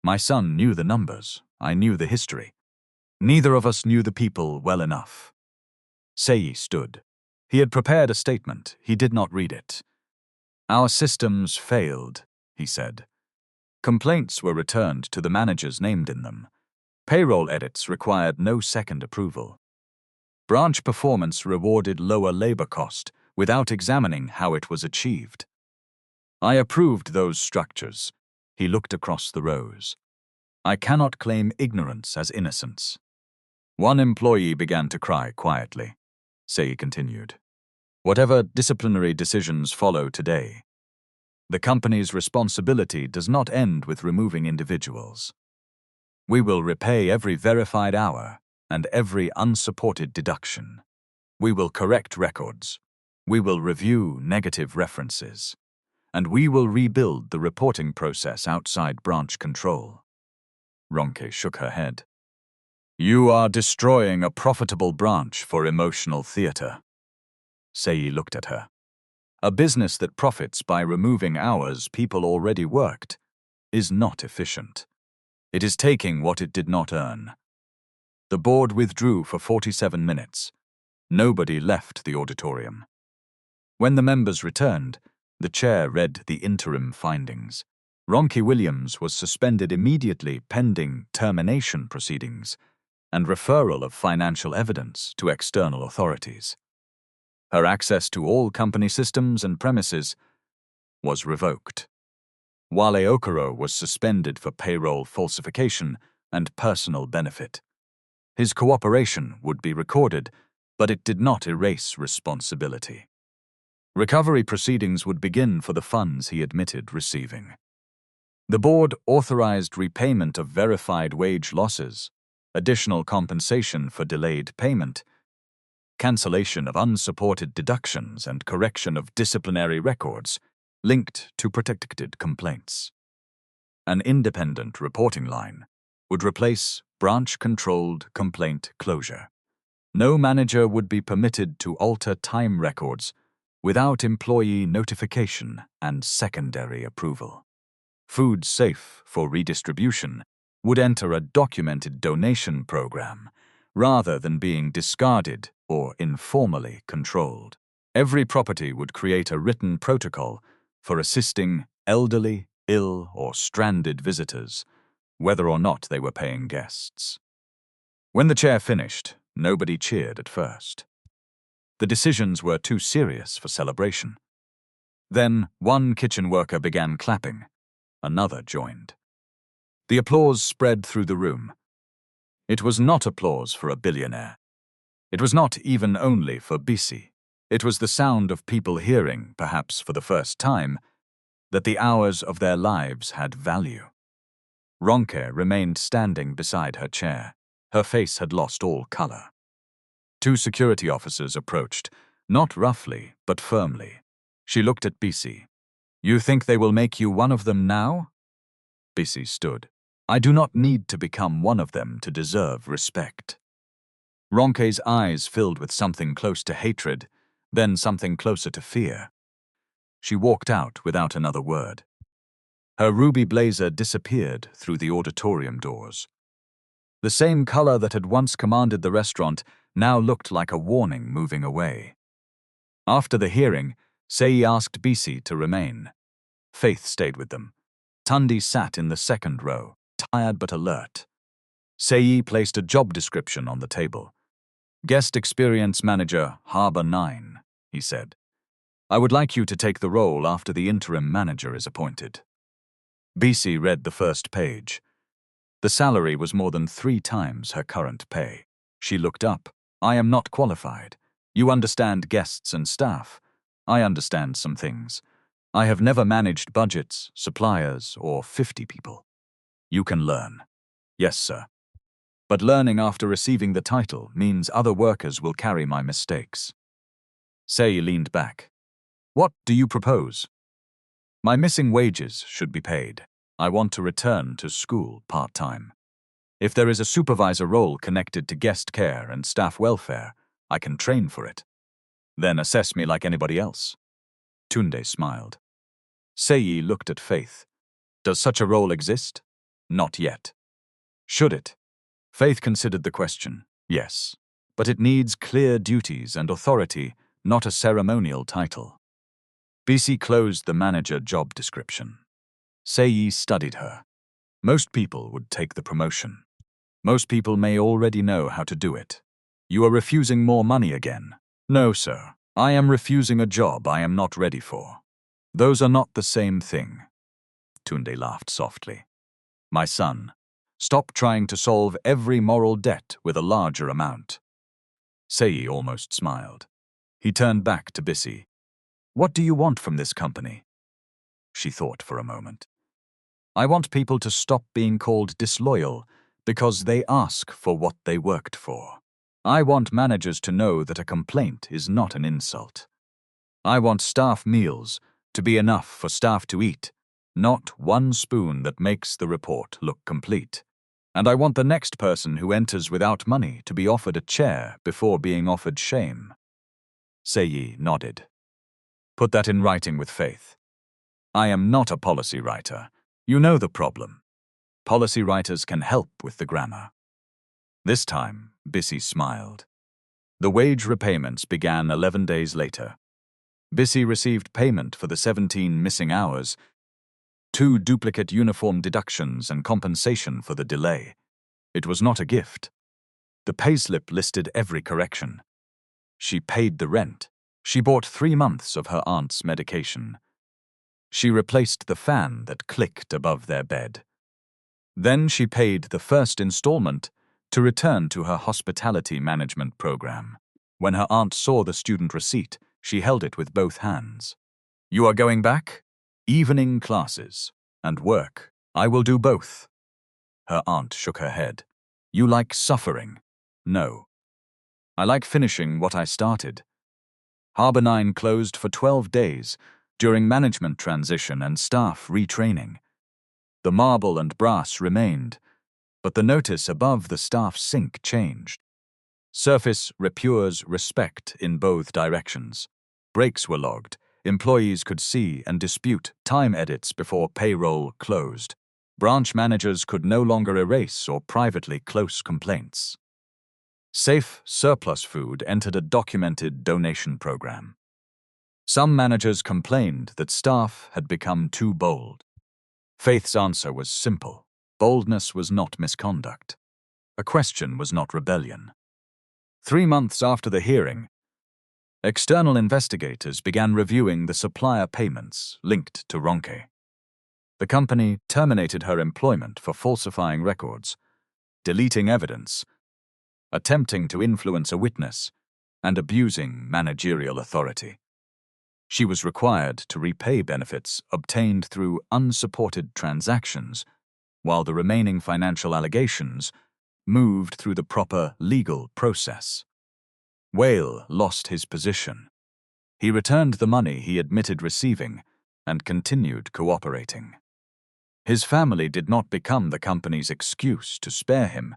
My son knew the numbers. I knew the history. Neither of us knew the people well enough. Seyi stood. He had prepared a statement. He did not read it. Our systems failed, he said. Complaints were returned to the managers named in them. Payroll edits required no second approval. Branch performance rewarded lower labor cost without examining how it was achieved. I approved those structures. He looked across the rows. I cannot claim ignorance as innocence. One employee began to cry quietly. Seyi continued. Whatever disciplinary decisions follow today, the company's responsibility does not end with removing individuals. We will repay every verified hour and every unsupported deduction. We will correct records. We will review negative references. And we will rebuild the reporting process outside branch control. Ronke shook her head. You are destroying a profitable branch for emotional theater. Seyi looked at her. A business that profits by removing hours people already worked is not efficient. It is taking what it did not earn. The board withdrew for 47 minutes. Nobody left the auditorium. When the members returned, the chair read the interim findings. Ronke Williams was suspended immediately pending termination proceedings and referral of financial evidence to external authorities. Her access to all company systems and premises was revoked. Wale Okoro was suspended for payroll falsification and personal benefit. His cooperation would be recorded, but it did not erase responsibility. Recovery proceedings would begin for the funds he admitted receiving. The board authorized repayment of verified wage losses, additional compensation for delayed payment, cancellation of unsupported deductions, and correction of disciplinary records linked to protected complaints. An independent reporting line would replace branch-controlled complaint closure. No manager would be permitted to alter time records without employee notification and secondary approval. Food safe for redistribution would enter a documented donation program rather than being discarded or informally controlled. Every property would create a written protocol for assisting elderly, ill, or stranded visitors, whether or not they were paying guests. When the chair finished, nobody cheered at first. The decisions were too serious for celebration. Then one kitchen worker began clapping. Another joined. The applause spread through the room. It was not applause for a billionaire. It was not even only for Bisi. It was the sound of people hearing, perhaps for the first time, that the hours of their lives had value. Ronke remained standing beside her chair. Her face had lost all color. Two security officers approached, not roughly, but firmly. She looked at Bisi. You think they will make you one of them now? Bisi stood. I do not need to become one of them to deserve respect. Ronke's eyes filled with something close to hatred, then something closer to fear. She walked out without another word. Her ruby blazer disappeared through the auditorium doors. The same color that had once commanded the restaurant now looked like a warning moving away. After the hearing, Seyi asked Bisi to remain. Faith stayed with them. Tundi sat in the second row, tired but alert. Seyi placed a job description on the table. Guest Experience Manager, Harbor 9, he said. I would like you to take the role after the interim manager is appointed. Bisi read the first page. The salary was more than 3 times her current pay. She looked up. I am not qualified. You understand guests and staff. I understand some things. I have never managed budgets, suppliers, or 50 people. You can learn. Yes, sir. But learning after receiving the title means other workers will carry my mistakes. Seyi leaned back. What do you propose? My missing wages should be paid. I want to return to school part-time. If there is a supervisor role connected to guest care and staff welfare, I can train for it. Then assess me like anybody else. Tunde smiled. Seyi looked at Faith. Does such a role exist? Not yet. Should it? Faith considered the question. Yes. But it needs clear duties and authority, not a ceremonial title. Bisi closed the manager job description. Seyi studied her. Most people would take the promotion. Most people may already know how to do it. You are refusing more money again. No, sir. I am refusing a job I am not ready for. Those are not the same thing. Tunde laughed softly. My son, stop trying to solve every moral debt with a larger amount. Seyi almost smiled. He turned back to Bisi. What do you want from this company? She thought for a moment. I want people to stop being called disloyal because they ask for what they worked for. I want managers to know that a complaint is not an insult. I want staff meals to be enough for staff to eat, not one spoon that makes the report look complete. And I want the next person who enters without money to be offered a chair before being offered shame. Seyi nodded. Put that in writing with faith. I am not a policy writer. You know the problem. Policy writers can help with the grammar. This time, Bisi smiled. The wage repayments began 11 days later. Bisi received payment for the 17 missing hours, 2 duplicate uniform deductions and compensation for the delay. It was not a gift. The payslip listed every correction. She paid the rent. She bought 3 months of her aunt's medication. She replaced the fan that clicked above their bed. Then she paid the first installment to return to her hospitality management program. When her aunt saw the student receipt, she held it with both hands. You are going back? Evening classes and work. I will do both. Her aunt shook her head. You like suffering? No. I like finishing what I started. Harbor 9 closed for 12 days during management transition and staff retraining. The marble and brass remained, but the notice above the staff sink changed. Surface repures respect in both directions. Breaks were logged. Employees could see and dispute time edits before payroll closed. Branch managers could no longer erase or privately close complaints. Safe surplus food entered a documented donation program. Some managers complained that staff had become too bold. Faith's answer was simple. Boldness was not misconduct. A question was not rebellion. 3 months after the hearing, external investigators began reviewing the supplier payments linked to Ronke. The company terminated her employment for falsifying records, deleting evidence, attempting to influence a witness, and abusing managerial authority. She was required to repay benefits obtained through unsupported transactions, while the remaining financial allegations moved through the proper legal process. Whale lost his position. He returned the money he admitted receiving and continued cooperating. His family did not become the company's excuse to spare him,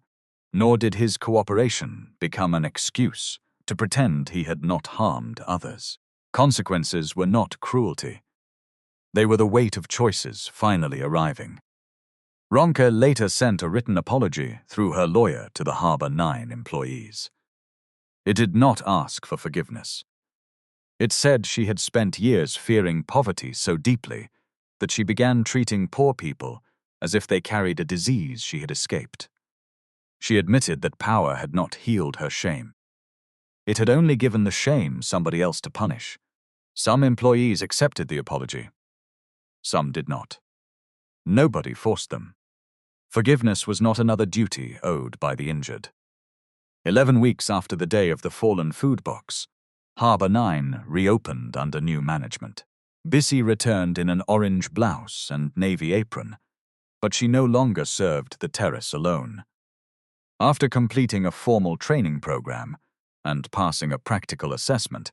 nor did his cooperation become an excuse to pretend he had not harmed others. Consequences were not cruelty. They were the weight of choices finally arriving. Ronke later sent a written apology through her lawyer to the Harbor 9 employees. It did not ask for forgiveness. It said she had spent years fearing poverty so deeply that she began treating poor people as if they carried a disease she had escaped. She admitted that power had not healed her shame. It had only given the shame somebody else to punish. Some employees accepted the apology. Some did not. Nobody forced them. Forgiveness was not another duty owed by the injured. 11 weeks after the day of the fallen food box, Harbor 9 reopened under new management. Bisi returned in an orange blouse and navy apron, but she no longer served the terrace alone. After completing a formal training program and passing a practical assessment,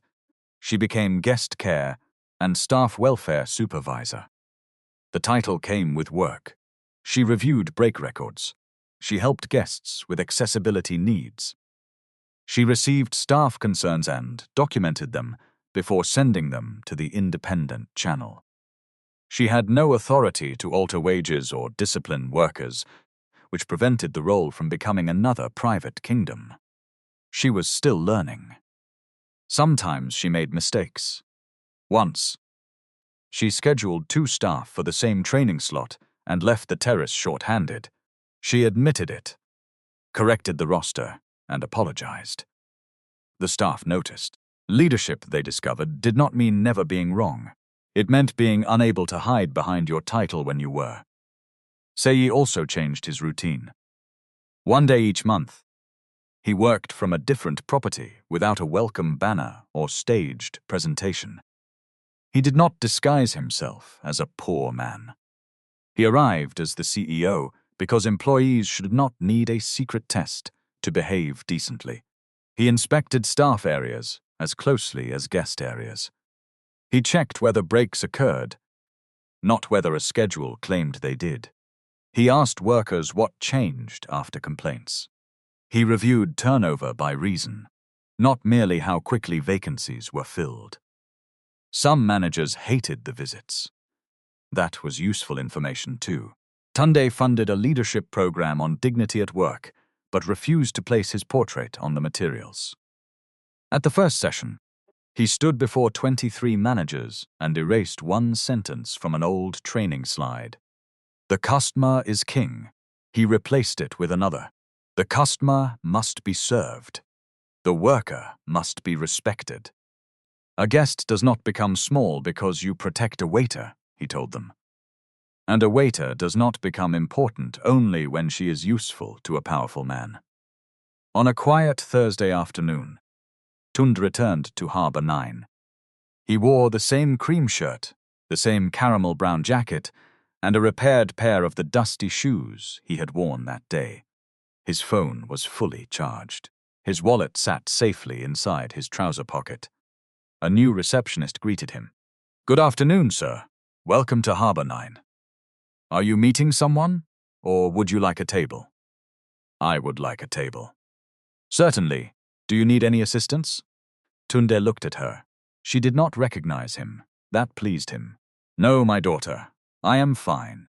she became guest care and staff welfare supervisor. The title came with work. She reviewed break records. She helped guests with accessibility needs. She received staff concerns and documented them before sending them to the independent channel. She had no authority to alter wages or discipline workers, which prevented the role from becoming another private kingdom. She was still learning. Sometimes she made mistakes. Once, she scheduled 2 staff for the same training slot and left the terrace short-handed. She admitted it, corrected the roster, and apologized. The staff noticed. Leadership, they discovered, did not mean never being wrong. It meant being unable to hide behind your title when you were. Seyi also changed his routine. One day each month, he worked from a different property without a welcome banner or staged presentation. He did not disguise himself as a poor man. He arrived as the CEO because employees should not need a secret test to behave decently. He inspected staff areas as closely as guest areas. He checked whether breaks occurred, not whether a schedule claimed they did. He asked workers what changed after complaints. He reviewed turnover by reason, not merely how quickly vacancies were filled. Some managers hated the visits. That was useful information too. Tunde funded a leadership program on dignity at work, but refused to place his portrait on the materials. At the first session, he stood before 23 managers and erased one sentence from an old training slide. "The customer is king." He replaced it with another. "The customer must be served. The worker must be respected." "A guest does not become small because you protect a waiter," he told them. "And a waiter does not become important only when she is useful to a powerful man." On a quiet Thursday afternoon, Tund returned to Harbour 9. He wore the same cream shirt, the same caramel brown jacket, and a repaired pair of the dusty shoes he had worn that day. His phone was fully charged. His wallet sat safely inside his trouser pocket. A new receptionist greeted him. "Good afternoon, sir. Welcome to Harbour 9. Are you meeting someone, or would you like a table?" "I would like a table." "Certainly. Do you need any assistance?" Tunde looked at her. She did not recognize him. That pleased him. "No, my daughter. I am fine."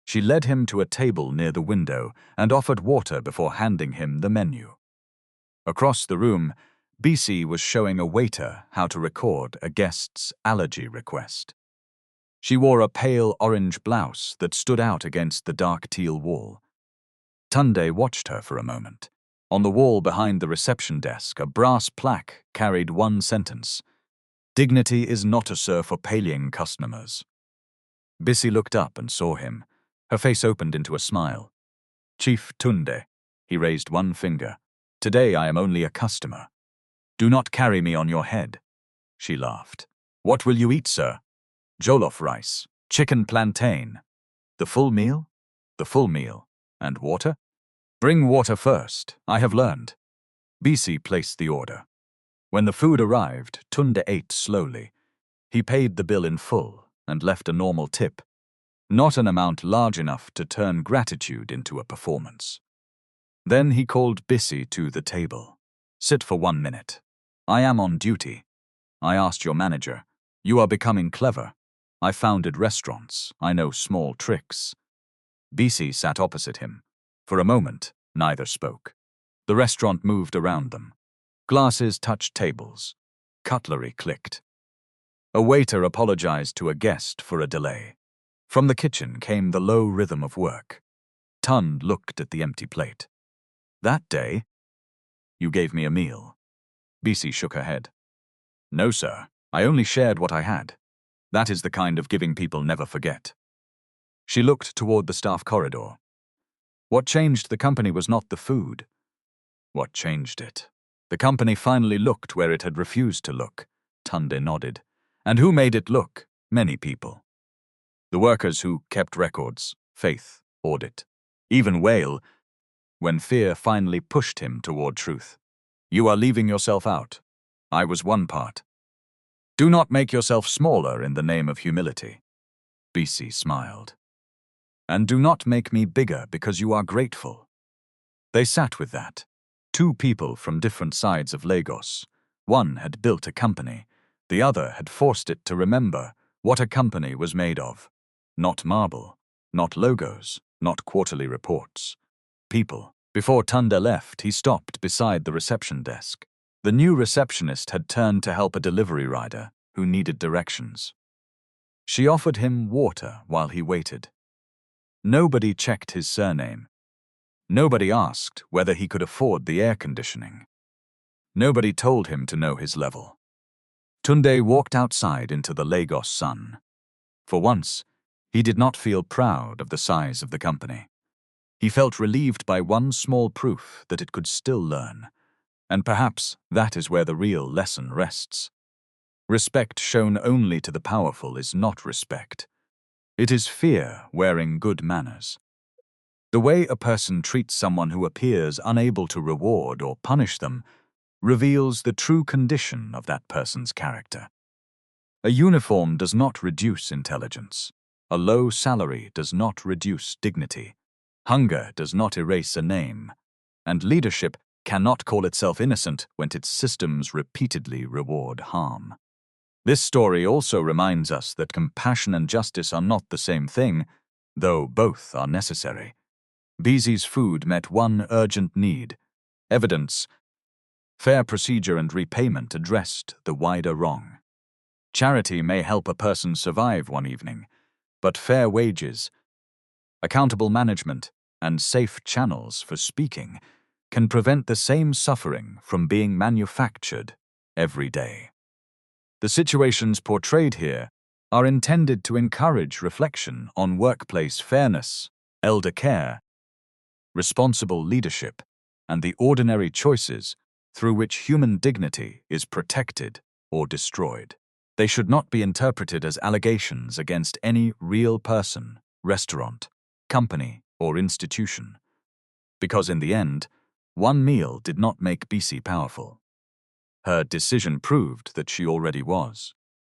She led him to a table near the window and offered water before handing him the menu. Across the room, Bisi was showing a waiter how to record a guest's allergy request. She wore a pale orange blouse that stood out against the dark teal wall. Tunde watched her for a moment. On the wall behind the reception desk, a brass plaque carried one sentence: "Dignity is not a serve for paying customers." Bisi looked up and saw him. Her face opened into a smile. "Chief Tunde," he raised one finger. "Today I am only a customer. Do not carry me on your head." She laughed. "What will you eat, sir?" "Jollof rice, chicken plantain." "The full meal?" "The full meal. And water?" "Bring water first, I have learned." Bisi placed the order. When the food arrived, Tunde ate slowly. He paid the bill in full and left a normal tip, not an amount large enough to turn gratitude into a performance. Then he called Bisi to the table. "Sit for 1 minute. I am on duty. I asked your manager. You are becoming clever. I founded restaurants. I know small tricks." Bisi sat opposite him. For a moment, neither spoke. The restaurant moved around them. Glasses touched tables. Cutlery clicked. A waiter apologized to a guest for a delay. From the kitchen came the low rhythm of work. Tund looked at the empty plate. "That day, you gave me a meal." Bisi shook her head. "No, sir. I only shared what I had. That is the kind of giving people never forget." She looked toward the staff corridor. "What changed the company was not the food. What changed it? The company finally looked where it had refused to look." Tunde nodded. "And who made it look? Many people. The workers who kept records, faith, audit, even wail, when fear finally pushed him toward truth. You are leaving yourself out. I was one part. Do not make yourself smaller in the name of humility." Bisi smiled. "And do not make me bigger because you are grateful." They sat with that. Two people from different sides of Lagos. One had built a company. The other had forced it to remember what a company was made of. Not marble, not logos, not quarterly reports. People. Before Tunde left, he stopped beside the reception desk. The new receptionist had turned to help a delivery rider who needed directions. She offered him water while he waited. Nobody checked his surname. Nobody asked whether he could afford the air conditioning. Nobody told him to know his level. Tunde walked outside into the Lagos sun. For once, he did not feel proud of the size of the company. He felt relieved by one small proof that it could still learn. And perhaps that is where the real lesson rests. Respect shown only to the powerful is not respect. It is fear wearing good manners. The way a person treats someone who appears unable to reward or punish them reveals the true condition of that person's character. A uniform does not reduce intelligence. A low salary does not reduce dignity. Hunger does not erase a name. And leadership cannot call itself innocent when its systems repeatedly reward harm. This story also reminds us that compassion and justice are not the same thing, though both are necessary. Bisi's food met one urgent need. Evidence, fair procedure and repayment addressed the wider wrong. Charity may help a person survive one evening, but fair wages, accountable management, and safe channels for speaking can prevent the same suffering from being manufactured every day. The situations portrayed here are intended to encourage reflection on workplace fairness, elder care, responsible leadership, and the ordinary choices through which human dignity is protected or destroyed. They should not be interpreted as allegations against any real person, restaurant, company, or institution. Because in the end, one meal did not make Bisi powerful. Her decision proved that she already was.